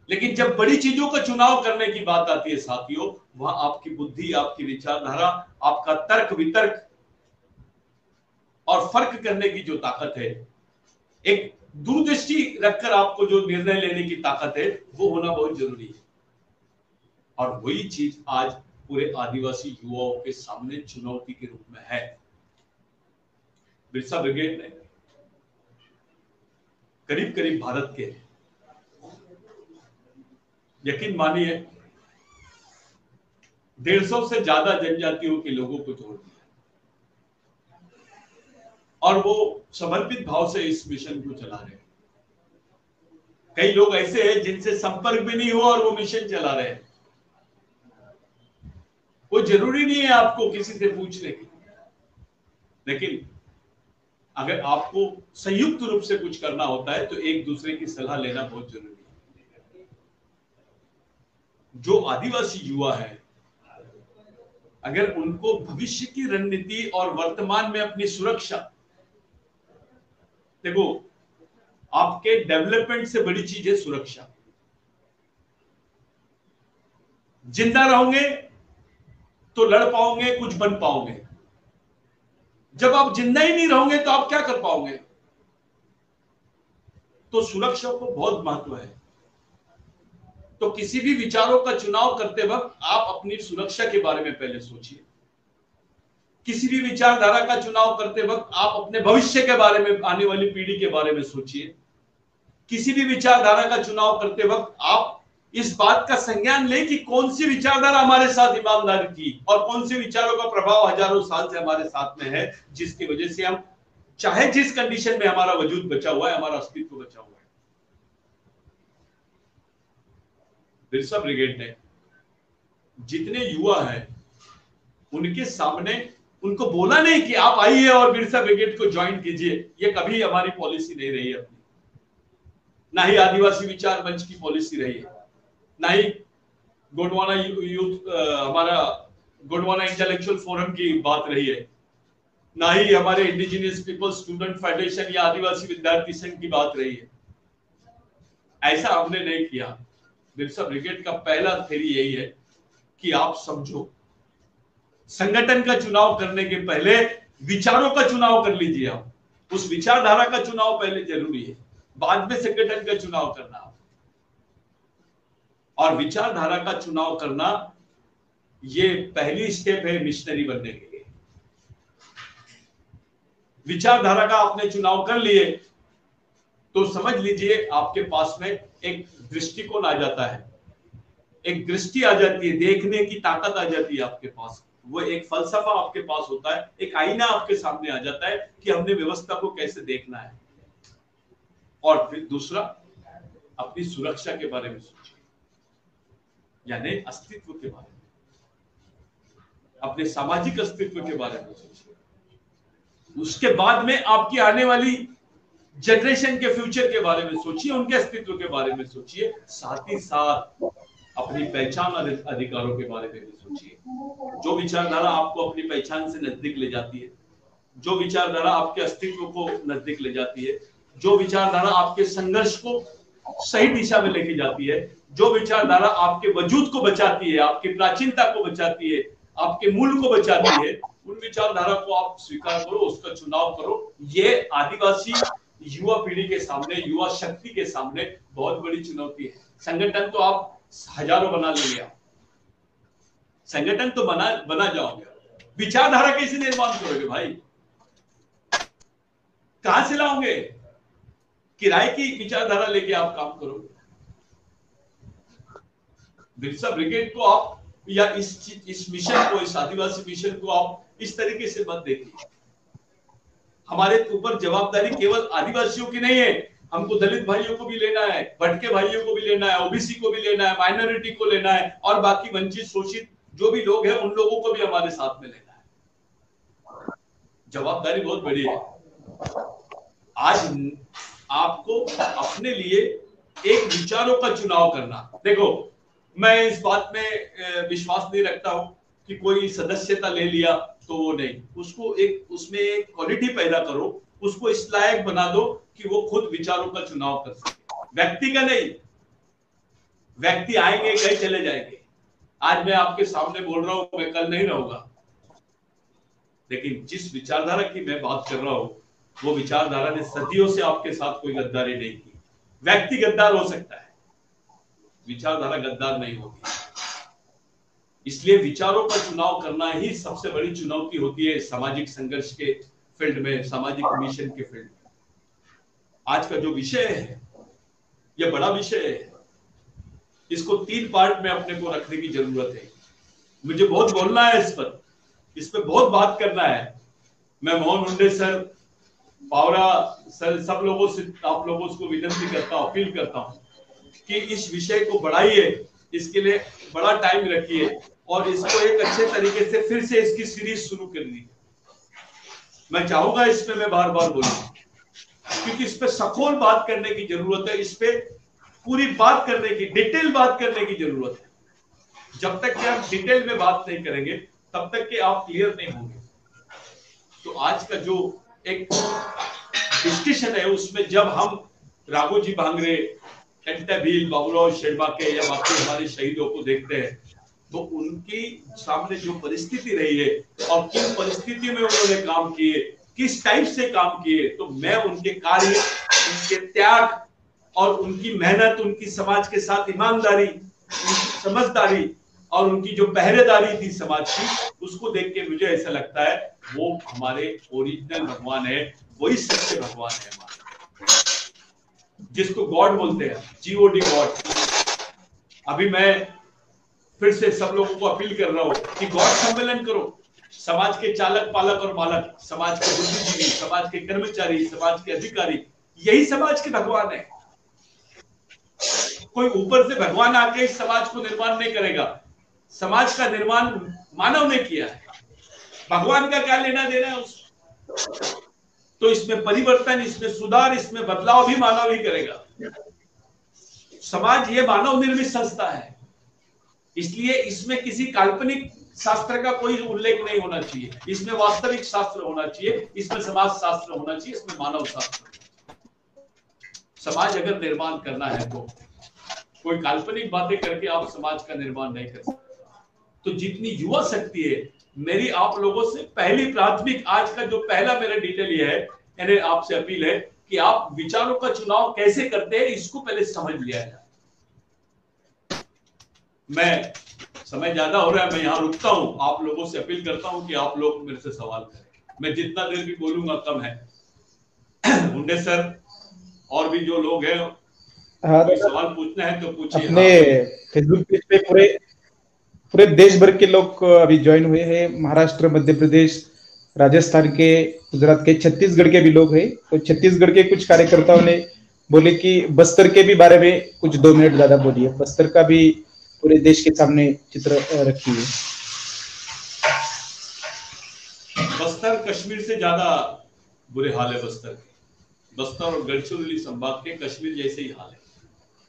लेकिन जब बड़ी चीजों का चुनाव करने की बात आती है साथियों, वहां आपकी बुद्धि, आपकी विचारधारा, आपका तर्क वितर्क और फर्क करने की जो ताकत है, एक दूरदृष्टि रखकर आपको जो निर्णय लेने की ताकत है, वो होना बहुत जरूरी है। और वही चीज आज पूरे आदिवासी युवाओं के सामने चुनौती के रूप में है। बिरसा ब्रिगेड ने करीब करीब भारत के, यकीन मानिए, 150 से ज्यादा जनजातियों के लोगों को जोड़ दिया, और वो समर्पित भाव से इस मिशन को चला रहे हैं। कई लोग ऐसे हैं जिनसे संपर्क भी नहीं हुआ और वो मिशन चला रहे हैं। वो जरूरी नहीं है आपको किसी से पूछने की, लेकिन अगर आपको संयुक्त रूप से कुछ करना होता है तो एक दूसरे की सलाह लेना बहुत जरूरी है। जो आदिवासी युवा है, अगर उनको भविष्य की रणनीति और वर्तमान में अपनी सुरक्षा, देखो आपके डेवलपमेंट से बड़ी चीज है सुरक्षा। जिंदा रहोगे तो लड़ पाओगे, कुछ बन पाओगे। जब आप जिंदा ही नहीं रहोगे तो आप क्या कर पाओगे? तो सुरक्षा को बहुत महत्व है। तो किसी भी विचारों का चुनाव करते वक्त आप अपनी सुरक्षा के बारे में पहले सोचिए। किसी भी विचारधारा का चुनाव करते वक्त आप अपने भविष्य के बारे में, आने वाली पीढ़ी के बारे में सोचिए। किसी भी विचारधारा का चुनाव करते वक्त आप इस बात का संज्ञान लें कि कौन सी विचारधारा हमारे साथ ईमानदारी की और कौन से विचारों का प्रभाव हजारों साल से हमारे साथ में है, जिसकी वजह से हम, चाहे जिस कंडीशन में हमारा वजूद बचा हुआ है, हमारा अस्तित्व बचा हुआ है। बिरसा ब्रिगेड ने जितने युवा हैं उनके सामने उनको बोला नहीं कि आप आइए और बिरसा ब्रिगेड को ज्वाइन कीजिए। ये कभी हमारी पॉलिसी नहीं रही है अपनी, ना ही आदिवासी विचार मंच की पॉलिसी रही है, ना ही गोंडवाना यूथ, हमारा गोंडवाना इंटेलेक्चुअल फोरम की बात रही है, ना ही हमारे इंडिजिनियस पीपल स्टूडेंट फेडरेशन या आदिवासी विद्यार्थी संघ की बात रही है। ऐसा हमने नहीं किया। बिरसा ब्रिगेड का पहला थ्योरी यही है कि आप समझो, संगठन का चुनाव करने के पहले विचारों का चुनाव कर लीजिए। आप उस विचारधारा का चुनाव पहले जरूरी है, बाद में संगठन का चुनाव करना। और विचारधारा का चुनाव करना ये पहली स्टेप है मिशनरी बनने के लिए। विचारधारा का आपने चुनाव कर लिए तो समझ लीजिए आपके पास में एक दृष्टिकोण आ जाता है, एक दृष्टि आ जाती है, देखने की ताकत आ जाती है आपके पास। वो एक फलसफा आपके पास होता है, एक आईना आपके सामने आ जाता है कि हमने व्यवस्था को कैसे देखना है। और फिर दूसरा, अपनी सुरक्षा के बारे में सोचिए, यानी अस्तित्व के बारे में, अपने सामाजिक अस्तित्व के बारे में सोचिए। उसके बाद में आपकी आने वाली जनरेशन के फ्यूचर के बारे में सोचिए, उनके अस्तित्व के बारे में सोचिए, साथ ही साथ अपनी पहचान और अधिकारों के बारे में भी सोचिए। जो विचारधारा आपको अपनी पहचान से नजदीक ले जाती है, जो विचारधारा आपके अस्तित्व को नजदीक ले जाती है, जो विचारधारा आपके संघर्ष को सही दिशा में लेके जाती है, जो विचारधारा आपके वजूद को बचाती है, आपकी प्राचीनता को बचाती है, आपके मूल को बचाती है, उन विचारधारा को आप स्वीकार करो, उसका चुनाव करो। ये आदिवासी युवा पीढ़ी के सामने, युवा शक्ति के सामने बहुत बड़ी चुनौती है। संगठन तो आप हजारों बना लेंगे, आप संगठन तो बना जाओगे, विचारधारा कैसे निर्माण करोगे भाई? कहां से लाओगे? किराए की विचारधारा लेके आप काम करोगे? बिरसा ब्रिगेड को आप, या इस मिशन को, इस आदिवासी मिशन को आप इस तरीके से मत देखिए। हमारे ऊपर जवाबदारी केवल आदिवासियों की नहीं है, हमको दलित भाइयों को भी लेना है, भटके भाइयों को भी लेना है, ओबीसी को भी लेना है, माइनॉरिटी को लेना है, और बाकी वंचित शोषित जो भी लोग हैं उन लोगों को भी हमारे साथ में लेना है। जवाबदारी बहुत बड़ी है। आज आपको अपने लिए एक विचारों का चुनाव करना। देखो, मैं इस बात में विश्वास नहीं रखता हूं कि कोई सदस्यता ले लिया तो वो नहीं, उसको एक उसमें एक क्वालिटी पैदा करो, उसको इस लायक बना दो कि वो खुद विचारों का चुनाव कर सके, व्यक्ति का नहीं। व्यक्ति आएंगे कहीं चले जाएंगे। आज मैं आपके सामने बोल रहा हूं, मैं कल नहीं रहूंगा, लेकिन जिस विचारधारा की मैं बात कर रहा हूं वो विचारधारा ने सदियों से आपके साथ कोई गद्दारी नहीं की। व्यक्ति गद्दार हो सकता है, विचारधारा गद्दार नहीं होगी। इसलिए विचारों का चुनाव करना ही सबसे बड़ी चुनौती होती है सामाजिक संघर्ष के फील्ड में, सामाजिक मिशन के फील्ड में। आज का जो विषय है यह बड़ा विषय है, इसको 3 पार्ट में अपने को रखने की जरूरत है। मुझे बहुत बोलना है इस पर बहुत बात करना है। मैं मोहन हुंडे सर, पावरा सर, सब लोगों से, आप लोगों को विनती करता हूं, अपील करता हूं कि इस विषय को बढ़ाइए, इसके लिए बड़ा टाइम रखिए और इसको एक अच्छे तरीके से फिर से इसकी सीरीज शुरू कर दी। मैं चाहूंगा इसमें मैं बार बार बोलूं, क्योंकि इस पे सखोल बात करने की जरूरत है, इस पे पूरी बात करने की, डिटेल बात करने की जरूरत है। जब तक कि आप डिटेल में बात नहीं करेंगे तब तक कि आप क्लियर नहीं होंगे। तो आज का जो एक डिस्कशन है उसमें जब हम राघोजी भांगरे, कंटा भील, बाबूराव शेरबाके या बाकी हमारे शहीदों को देखते हैं तो उनकी सामने जो परिस्थिति रही है और किन परिस्थितियों में उन्होंने काम किए, किस टाइप से काम किए, तो मैं उनके कार्य, उनके त्याग और उनकी मेहनत, उनकी समाज के साथ ईमानदारी, उनकी समझदारी और उनकी जो पहरेदारी थी समाज की, उसको देख के मुझे ऐसा लगता है वो हमारे ओरिजिनल भगवान है, वही सच्चे भगवान है हमारे, जिसको गॉड बोलते हैं, जीओडी गॉड। अभी मैं फिर से सब लोगों को अपील कर रहा हूं कि गॉड सम्मेलन करो। समाज के चालक, पालक और मालक, समाज के बुद्धिजीवी, समाज के कर्मचारी, समाज के अधिकारी, यही समाज के भगवान है। कोई ऊपर से भगवान आके इस समाज को निर्माण नहीं करेगा। समाज का निर्माण मानव ने किया है, भगवान का क्या लेना देना है उसमें। तो इसमें परिवर्तन, इसमें सुधार, इसमें बदलाव भी मानव ही करेगा। समाज ये मानव निर्मित संस्था है, इसलिए इसमें किसी काल्पनिक शास्त्र का कोई उल्लेख नहीं होना चाहिए, इसमें वास्तविक शास्त्र होना चाहिए, इसमें समाज शास्त्र होना चाहिए, इसमें मानव शास्त्र। समाज अगर निर्माण करना है तो कोई काल्पनिक बातें करके आप समाज का निर्माण नहीं कर सकते। तो जितनी युवा शक्ति है, मेरी आप लोगों से पहली प्राथमिक, आज का जो पहला मेरा डिटेल ये है, यानी आपसे अपील है कि आप विचारों का चुनाव कैसे करते हैं इसको पहले समझ लिया जाए। मैं, समय ज्यादा हो रहा है, मैं यहाँ रुकता हूँ। आप लोगों से अपील करता हूँ कि आप लोग मेरे से सवाल करें, मैं जितना देर भी बोलूंगा कम है। हुंडे सर और भी जो लोग हैं, कोई सवाल पूछना है तो पूछिए। अपने फेसबुक पेज पे पूरे देश भर के लोग अभी ज्वाइन हुए हैं। महाराष्ट्र, मध्य प्रदेश, राजस्थान के, गुजरात के, छत्तीसगढ़ के भी लोग हैं। तो छत्तीसगढ़ के कुछ कार्यकर्ताओं ने बोले कि बस्तर के भी बारे में कुछ 2 मिनट ज्यादा बोलिए। बस्तर का भी पूरे देश के सामने चित्र रखिए। बस्तर कश्मीर से ज्यादा बुरे हाल है। बस्तर और गढ़चिरौली संभाग के कश्मीर जैसे ही हाल है।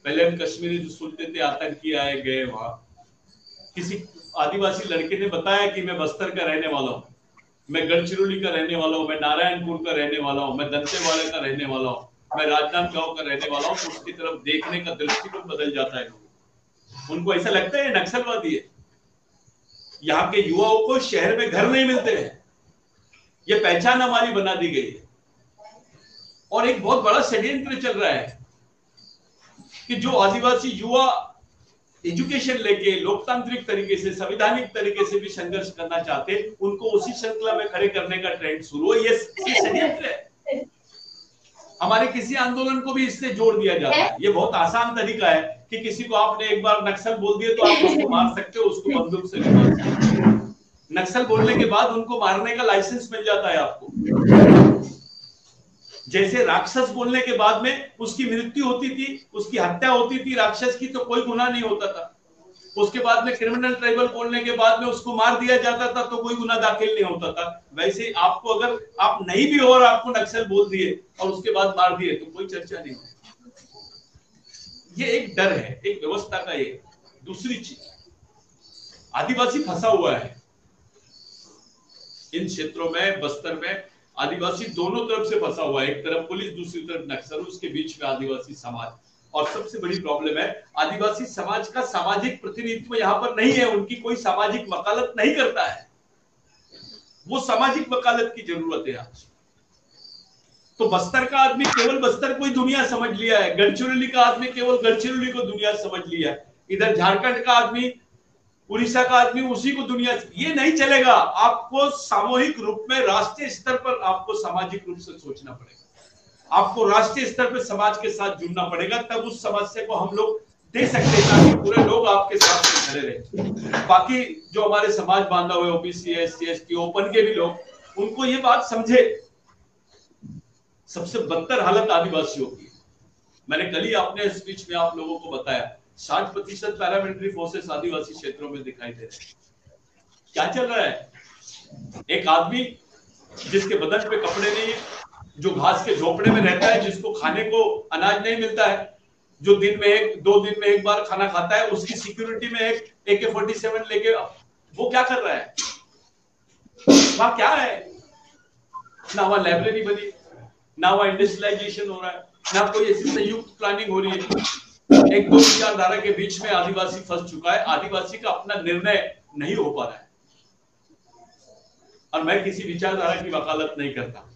पहले हम कश्मीरी जो सुनते थे आतंकी आए गए, वहां किसी आदिवासी लड़के ने बताया कि मैं बस्तर का रहने वाला हूँ, मैं गढ़चिरौली का रहने वाला हूँ, मैं नारायणपुर का रहने वाला हूँ, मैं दंतेवाड़ा का रहने वाला हूँ, मैं राजनांदगांव का रहने वाला हूँ, तो उसकी तरफ देखने का दृष्टिकोण बदल जाता है। उनको ऐसा लगता है नक्सलवादी है। यहाँ के युवाओं को शहर में घर नहीं मिलते हैं, ये पहचान हमारी बना दी गई है। और एक बहुत बड़ा षड्यंत्र चल रहा है कि जो आदिवासी युवा एजुकेशन लेके लोकतांत्रिक तरीके से, संवैधानिक तरीके से भी संघर्ष करना चाहते, उनको उसी श्रृंखला में खड़े करने का ट्रेंड शुरू है। ये षड्यंत्र है। हमारे किसी आंदोलन को भी इससे जोड़ दिया जाता है। ये बहुत आसान तरीका है कि किसी को आपने एक बार नक्सल बोल दिया तो आप उसको मार सकते हो, उसको बंदूक से भी मार सकते हो। नक्सल बोलने के बाद उनको मारने का लाइसेंस मिल जाता है आपको। जैसे राक्षस बोलने के बाद में उसकी मृत्यु होती थी, उसकी हत्या होती थी राक्षस की, तो कोई गुनाह नहीं होता था। उसके बाद में क्रिमिनल ट्राइबल बोलने के बाद में उसको मार दिया जाता था तो कोई गुनाह दाखिल नहीं होता था। वैसे आपको अगर आप नहीं भी हो और आपको नक्सल बोल दिए और उसके बाद मार दिए तो कोई चर्चा नहीं होती। ये एक डर है, एक व्यवस्था का। ये दूसरी चीज, आदिवासी फंसा हुआ है इन क्षेत्रों में। बस्तर में आदिवासी दोनों तरफ से फंसा हुआ है, एक तरफ पुलिस, दूसरी तरफ नक्सल, उसके बीच में आदिवासी समाज। और सबसे बड़ी प्रॉब्लम है आदिवासी समाज का सामाजिक प्रतिनिधित्व यहाँ पर नहीं है। उनकी कोई सामाजिक वकालत नहीं करता है। वो सामाजिक वकालत की जरूरत है आज। तो बस्तर का आदमी केवल बस्तर को ही दुनिया समझ लिया है, गढ़चिरौली का आदमी केवल गढ़चिरौली को दुनिया समझ लिया है, इधर झारखंड का आदमी, उड़ीसा का आदमी उसी को दुनिया। ये नहीं चलेगा। आपको सामूहिक रूप में राष्ट्रीय स्तर पर आपको सामाजिक रूप से सोचना पड़ेगा। आपको राष्ट्रीय स्तर पर समाज के साथ जुड़ना पड़ेगा, तब उस समस्या को हम लोग दे सकते हैं ताकि पूरे लोग आपके साथ खड़े रहे। बाकी जो हमारे समाज बांधव है, ओबीसी, एससी, एसटी, ओपन के भी लोग, उनको ये बात समझे। सबसे बदतर हालत आदिवासियों की। मैंने कल ही अपने स्पीच में आप लोगों को बताया 60% पैरामिलिट्री फोर्सेस आदिवासी क्षेत्रों में दिखाई दे रहे हैं। क्या चल रहा है? एक आदमी जिसके बदन पे कपड़े नहीं, जो घास के झोपड़े में रहता है, जिसको खाने को अनाज नहीं मिलता है, जो दिन में 2 दिन में एक बार खाना खाता है, उसकी सिक्योरिटी में एक AK-47 लेके वो क्या कर रहा है? वहां क्या है? ना वहां लाइब्रेरी बनी, ना वहां इंडस्ट्रियलाइजेशन हो रहा है, ना कोई ऐसी संयुक्त प्लानिंग हो रही है। एक 2 विचारधारा के बीच में आदिवासी फंस चुका है। आदिवासी का अपना निर्णय नहीं हो पा रहा है। और मैं किसी विचारधारा की वकालत नहीं करता,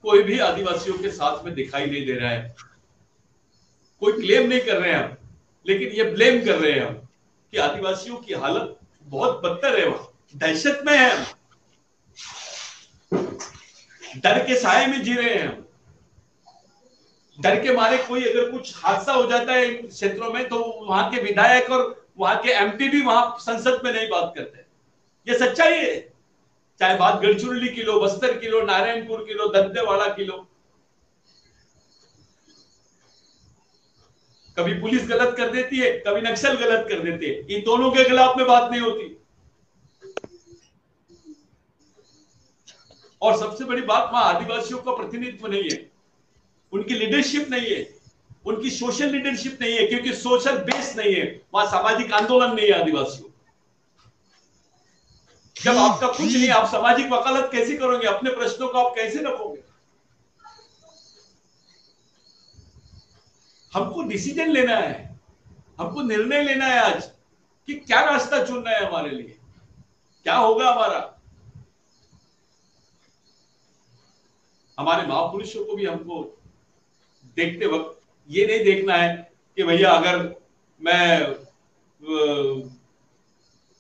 कोई भी आदिवासियों के साथ में दिखाई नहीं दे रहा है। कोई क्लेम नहीं कर रहे हैं हम, लेकिन ये ब्लेम कर रहे हैं हम कि आदिवासियों की हालत बहुत बदतर है। वहां दहशत में है, डर के साए में जी रहे हैं हम। डर के मारे कोई अगर कुछ हादसा हो जाता है इन क्षेत्रों में तो वहां के विधायक और वहां के MP भी वहां संसद में नहीं बात करते। ये सच्चाई है। चाहे बात गढ़चिरौली की लो, बस्तर की लो, नारायणपुर की लो, दंतेवाड़ा की लो। कभी पुलिस गलत कर देती है, कभी नक्सल गलत कर देती है। इन दोनों के खिलाफ में बात नहीं होती। और सबसे बड़ी बात, वहां आदिवासियों का प्रतिनिधित्व नहीं है, उनकी लीडरशिप नहीं है, उनकी सोशल लीडरशिप नहीं है, क्योंकि सोशल बेस नहीं है। वहां सामाजिक आंदोलन नहीं है आदिवासियों। जब आपका कुछ नहीं, आप सामाजिक वकालत कैसे करोगे? अपने प्रश्नों को आप कैसे रखोगे? हमको डिसीजन लेना है, हमको निर्णय लेना है आज कि क्या रास्ता चुनना है हमारे लिए, क्या होगा हमारा। हमारे महापुरुषों को भी हमको देखते वक्त ये नहीं देखना है कि भैया अगर मैं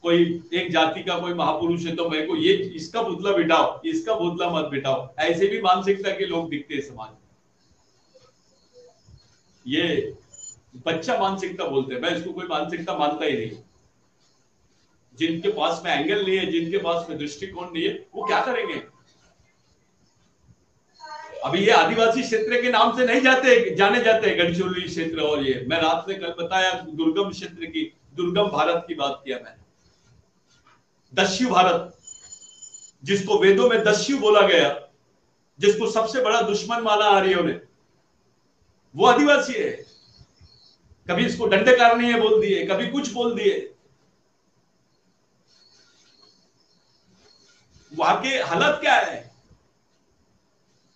कोई एक जाति का कोई महापुरुष है तो मेरे को ये इसका पुतला बिठाओ, इसका पुतला मत बिठाओ। ऐसे भी मानसिकता के लोग दिखते हैं समाज में। ये बच्चा मानसिकता बोलते हैं, मैं इसको कोई मानसिकता मानता ही नहीं। जिनके पास में एंगल नहीं है, जिनके पास में दृष्टिकोण नहीं है, वो क्या करेंगे? अभी ये आदिवासी क्षेत्र के नाम से नहीं जाने जाते गढ़चिरौली क्षेत्र। और ये मैं रात में कल बताया दुर्गम क्षेत्र की, दुर्गम भारत की बात किया मैंने। दस्यु भारत, जिसको वेदों में दस्यु बोला गया, जिसको सबसे बड़ा दुश्मन माना आर्यों ने, वो आदिवासी है। कभी इसको दंडकारण्य बोल दिए, कभी कुछ बोल दिए। वहां के हालत क्या है?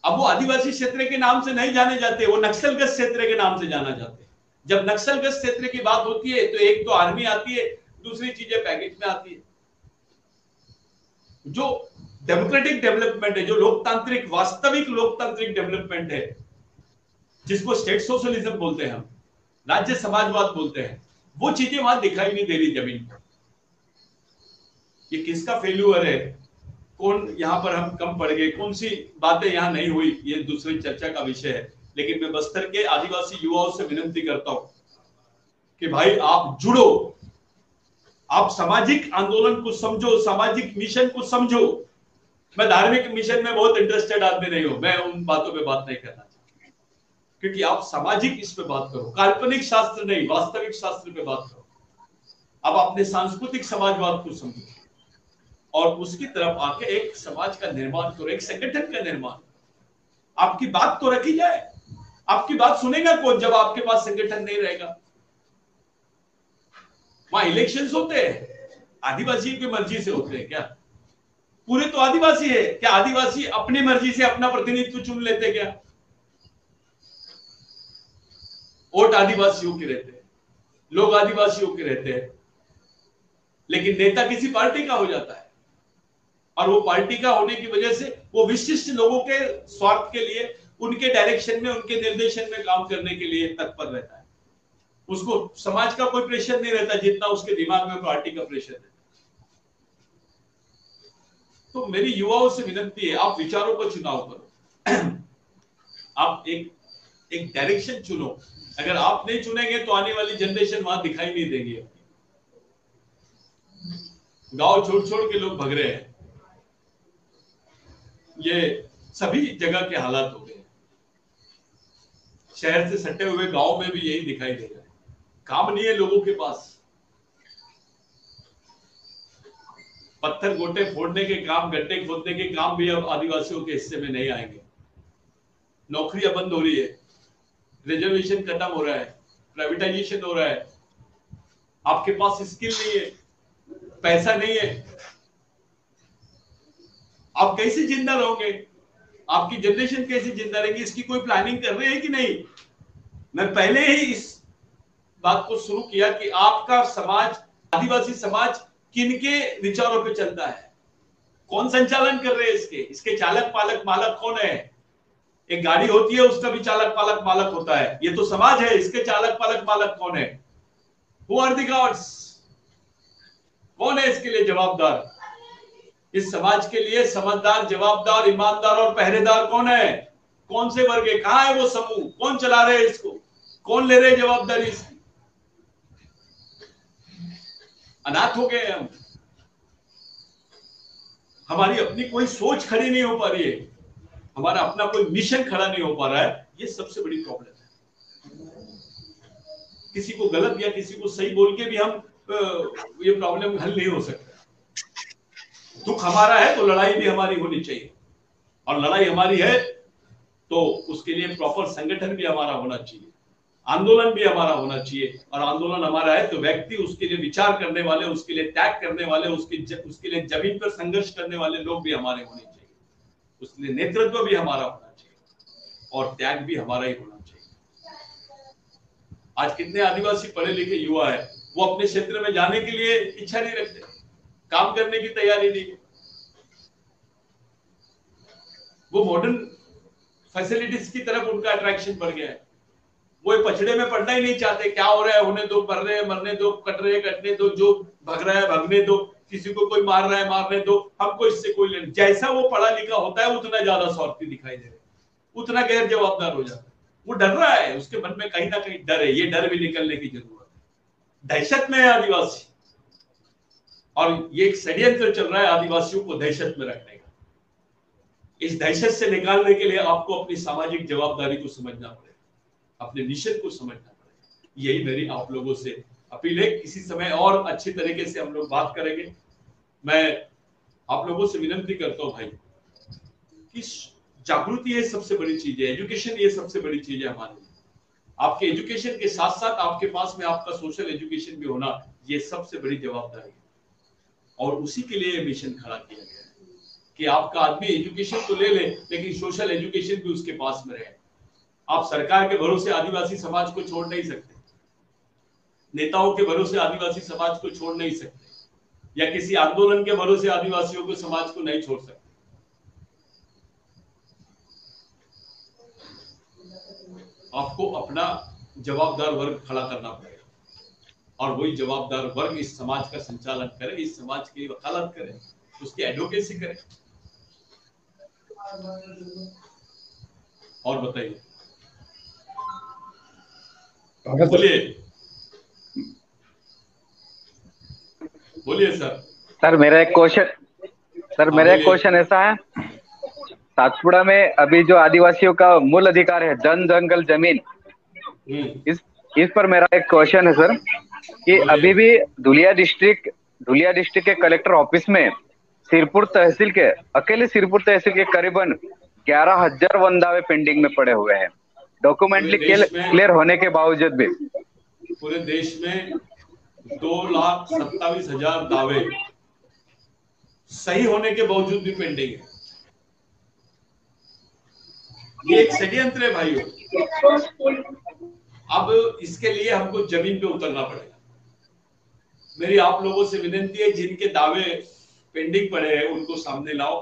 अब वो आदिवासी क्षेत्र के नाम से नहीं जाने जाते, वो नक्सलग्रस्त क्षेत्र के नाम से जाना जाते। जब नक्सलग्रस्त क्षेत्र की बात होती है तो एक तो आर्मी आती है, दूसरी चीजें पैकेज में आती है। जो डेमोक्रेटिक डेवलपमेंट है, जो लोकतांत्रिक, वास्तविक लोकतांत्रिक डेवलपमेंट है, जिसको स्टेट सोशलिज्म बोलते हैं हम, राज्य समाजवाद बोलते हैं, वो चीजें वहां दिखाई नहीं दे रही जमीन पर। ये किसका फेल्यूअर है? कौन यहाँ पर हम कम पड़ गए? कौन सी बातें यहाँ नहीं हुई? ये दूसरी चर्चा का विषय है। लेकिन मैं बस्तर के आदिवासी युवाओं से विनती करता हूं कि भाई आप जुड़ो, आप सामाजिक आंदोलन को समझो, सामाजिक मिशन को समझो। मैं धार्मिक मिशन में बहुत इंटरेस्टेड आदमी नहीं हूं, मैं उन बातों पे बात नहीं करना चाहता। क्योंकि आप सामाजिक इस पे बात करो, काल्पनिक शास्त्र नहीं, वास्तविक शास्त्र पे बात करो। अब अपने सांस्कृतिक समाजवाद को समझो और उसकी तरफ आके एक समाज का निर्माण करो, एक संगठन का निर्माण। आपकी बात तो रखी जाए, आपकी बात सुनेगा कौन जब आपके पास संगठन नहीं रहेगा? वहां इलेक्शंस होते हैं, आदिवासी की मर्जी से होते हैं क्या? पूरे तो आदिवासी है क्या? आदिवासी अपनी मर्जी से अपना प्रतिनिधित्व चुन लेते क्या? वोट आदिवासियों के रहते हैं, लोग आदिवासियों के रहते हैं, लेकिन नेता किसी पार्टी का हो जाता है और वो पार्टी का होने की वजह से वो विशिष्ट लोगों के स्वार्थ के लिए, उनके डायरेक्शन में, उनके निर्देशन में काम करने के लिए तत्पर रहता है। उसको समाज का कोई प्रेशर नहीं रहता जितना उसके दिमाग में पार्टी का प्रेशर रहता है। तो मेरी युवाओं से विनती है, आप विचारों का चुनाव करो। आप एक डायरेक्शन चुनो। अगर आप नहीं चुनेंगे तो आने वाली जनरेशन वहां दिखाई नहीं देगी। गांव छोड़ छोड़ के लोग भग रहे हैं, ये सभी जगह के हालात हो गए। शहर से सटे हुए गांव में भी यही दिखाई दे रहा है। काम नहीं है लोगों के पास, पत्थर गोटे फोड़ने के काम, गड्ढे खोदने के काम भी अब आदिवासियों के हिस्से में नहीं आएंगे। नौकरियां बंद हो रही है, रिजर्वेशन खत्म हो रहा है, प्राइवेटाइजेशन हो रहा है। आपके पास स्किल नहीं है, पैसा नहीं है, आप कैसे जिंदा रहोगे? आपकी जनरेशन कैसे जिंदा रहेगी? इसकी कोई प्लानिंग कर रहे हैं कि नहीं? मैं पहले ही इस बात को शुरू किया कि आपका समाज, आदिवासी समाज किनके विचारों पे चलता है, कौन संचालन कर रहे हैं इसके चालक पालक मालक कौन है? एक गाड़ी होती है, उसका भी चालक पालक मालक होता है। ये तो समाज है, इसके चालक पालक मालक कौन है? Who are the gods? कौन है इसके लिए जवाबदार? इस समाज के लिए समझदार, जवाबदार, ईमानदार और पहरेदार कौन है? कौन से वर्ग है? कहां है वो समूह? कौन चला रहे हैं इसको? कौन ले रहे हैं जवाबदारी इसकी? अनाथ हो गए हम, हमारी अपनी कोई सोच खड़ी नहीं हो पा रही है, हमारा अपना कोई मिशन खड़ा नहीं हो पा रहा है। ये सबसे बड़ी प्रॉब्लम है। किसी को गलत या किसी को सही बोल के भी हम ये प्रॉब्लम हल नहीं हो सकता। दुख हमारा है तो लड़ाई भी हमारी होनी चाहिए, और लड़ाई हमारी है तो उसके लिए प्रॉपर संगठन भी हमारा होना चाहिए, आंदोलन भी हमारा होना चाहिए। और आंदोलन हमारा है तो व्यक्ति, उसके लिए विचार करने वाले, उसके लिए त्याग करने वाले, उसके लिए जमीन पर संघर्ष करने वाले लोग भी हमारे होने चाहिए। उसके लिए नेतृत्व भी हमारा होना चाहिए और त्याग भी हमारा ही होना चाहिए। आज कितने आदिवासी पढ़े लिखे युवा है, वो अपने क्षेत्र में जाने के लिए इच्छा नहीं रखते, काम करने की तैयारी नहीं, वो मॉडर्न फैसिलिटीज की तरफ उनका अट्रैक्शन बढ़ गया है। वो पछड़े में पड़ना ही नहीं चाहते। क्या हो रहा है होने दो, मर रहे हैं मरने दो, कट रहे हैं कटने दो, जो भग रहा है भगने दो, किसी को कोई मार रहा है मारने दो, हमको इससे कोई लेना। जैसा वो पढ़ा लिखा होता है उतना ज्यादा स्वार्थी दिखाई दे रहा है, उतना गैर जवाबदार हो जाता है। वो डर रहा है, उसके मन में कहीं ना कहीं डर है। ये डर भी निकलने की जरूरत है। दहशत में है आदिवासी, और ये एक षड्यंत्र चल रहा है आदिवासियों को दहशत में रखने का। इस दहशत से निकालने के लिए आपको अपनी सामाजिक जवाबदारी को समझना पड़ेगा, अपने मिशन को समझना पड़ेगा। यही मेरी आप लोगों से अपील है। किसी समय और अच्छी तरीके से हम लोग बात करेंगे। मैं आप लोगों से विनती करता हूं भाई कि जागृति ये सबसे बड़ी चीज है, एजुकेशन ये सबसे बड़ी चीज है हमारे लिए। आपके एजुकेशन के साथ साथ आपके पास में आपका सोशल एजुकेशन भी होना, ये सबसे बड़ी जवाबदारी है। और उसी के लिए मिशन खड़ा किया गया है कि आपका आदमी एजुकेशन तो ले ले, लेकिन सोशल एजुकेशन भी उसके पास में रहे। आप सरकार के भरोसे आदिवासी समाज को छोड़ नहीं सकते, नेताओं के भरोसे आदिवासी समाज को छोड़ नहीं सकते, या किसी आंदोलन के भरोसे आदिवासियों को समाज को नहीं छोड़ सकते। आपको अपना जवाबदार वर्ग खड़ा करना पड़ेगा, और वही जवाबदार वर्ग इस समाज का संचालन करे, इस समाज की वकालत करे, उसकी एडवोकेसी करे। और बताइए, बोलिए बोलिए सर। सर मेरा एक क्वेश्चन ऐसा है सातपुड़ा में अभी जो आदिवासियों का मूल अधिकार है जन जंगल जमीन, इस पर मेरा एक क्वेश्चन है सर कि अभी भी धुलिया डिस्ट्रिक्ट के कलेक्टर ऑफिस में सिरपुर तहसील के करीबन 11,000 वन दावे पेंडिंग में पड़े हुए हैं, डॉक्यूमेंटली क्लियर होने के बावजूद भी। पूरे देश में 2,27,000 दावे सही होने के बावजूद भी पेंडिंग है। ये एक षड्यंत्र है भाइयों। अब इसके लिए हमको जमीन पे उतरना पड़ेगा। मेरी आप लोगों से विनती है, जिनके दावे पेंडिंग पड़े हैं उनको सामने लाओ,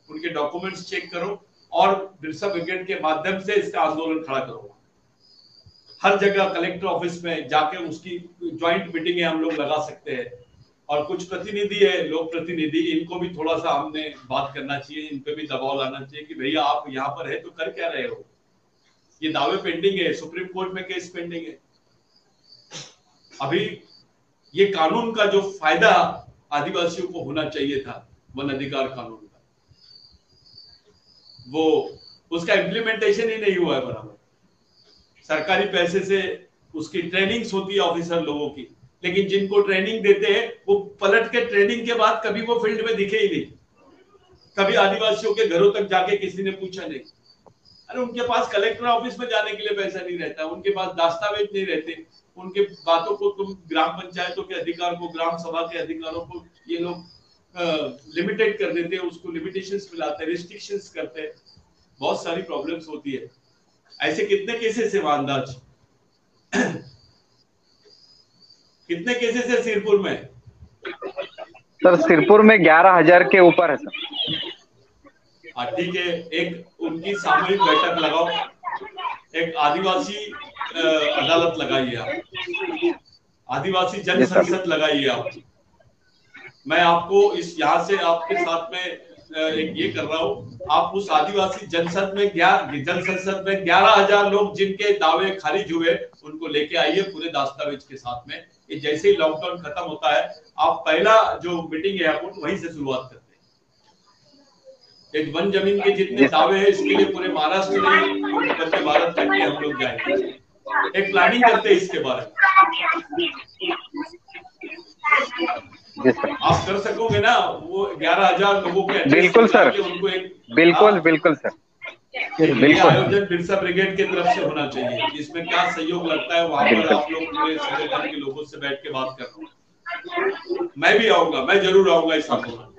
उनके डॉक्यूमेंट्स चेक करो और बिरसा ब्रिगेड के माध्यम से इसका आंदोलन खड़ा करो। हर जगह कलेक्टर ऑफिस में जाके उसकी ज्वाइंट मीटिंग हम लोग लगा सकते हैं। और कुछ प्रतिनिधि है, लोक प्रतिनिधि, इनको भी थोड़ा सा हमने बात करना चाहिए, इन पे भी दबाव लाना चाहिए कि भैया आप यहाँ पर है तो कर क्या रहे हो, ये दावे पेंडिंग है, सुप्रीम कोर्ट में केस पेंडिंग है। अभी ये कानून का जो फायदा आदिवासियों को होना चाहिए था, वन अधिकार कानून का, वो उसका इम्प्लीमेंटेशन ही नहीं हुआ है बराबर। सरकारी पैसे से उसकी ट्रेनिंग्स होती है ऑफिसर लोगों की, लेकिन जिनको ट्रेनिंग देते हैं वो पलट के ट्रेनिंग के बाद कभी वो फील्ड में दिखे ही नहीं। कभी आदिवासियों के घरों तक जाके किसी ने पूछा नहीं। अरे उनके पास कलेक्टर ऑफिस में जाने के लिए पैसा नहीं रहता, उनके पास दस्तावेज नहीं रहते, उनके बातों को तुम ग्राम पंचायतों के अधिकार को, ग्राम सभा के अधिकारों को ये लोग लिमिटेड कर देते हैं, उसको लिमिटेशंस मिलाते हैं, रिस्ट्रिक्शंस करते हैं, बहुत सारी प्रॉब्लम्स होती है। ऐसे कितने केसेस है अंदाज कितने केसेस है सिरपुर में? सर सिरपुर में 11,000 के ऊपर है सर। ठीक है, एक उनकी सामूहिक बैठक लगाओ, एक आदिवासी अदालत लगाइए आप, आदिवासी जन संसद लगाइए आप। मैं आपको इस यहाँ से आपके साथ में एक ये कर रहा हूँ, आप उस आदिवासी जन संसद में 11,000 लोग जिनके दावे खारिज हुए उनको लेके आइए पूरे दस्तावेज के साथ में। ये जैसे ही लॉकडाउन खत्म होता है, आप पहला जो मीटिंग है आप वहीं से शुरुआत करते हैं। एक वन जमीन के जितने दावे हैं इसके लिए पूरे महाराष्ट्र नहीं बल्कि भारत तक के हम लोग जाएंगे, एक प्लानिंग करते हैं इसके बारे में। आप कर सकोगे ना वो 11,000 लोगों के? बिल्कुल सर, उनको एक बिल्कुल सर, आयोजन बिरसा ब्रिगेड की तरफ से होना चाहिए। इसमें क्या सहयोग लगता है वहां पर आप लोग पूरे संगठन के लोगों से बैठ के बात कर रहे हो। मैं भी आऊंगा, मैं जरूर आऊंगा इस आंदोलन।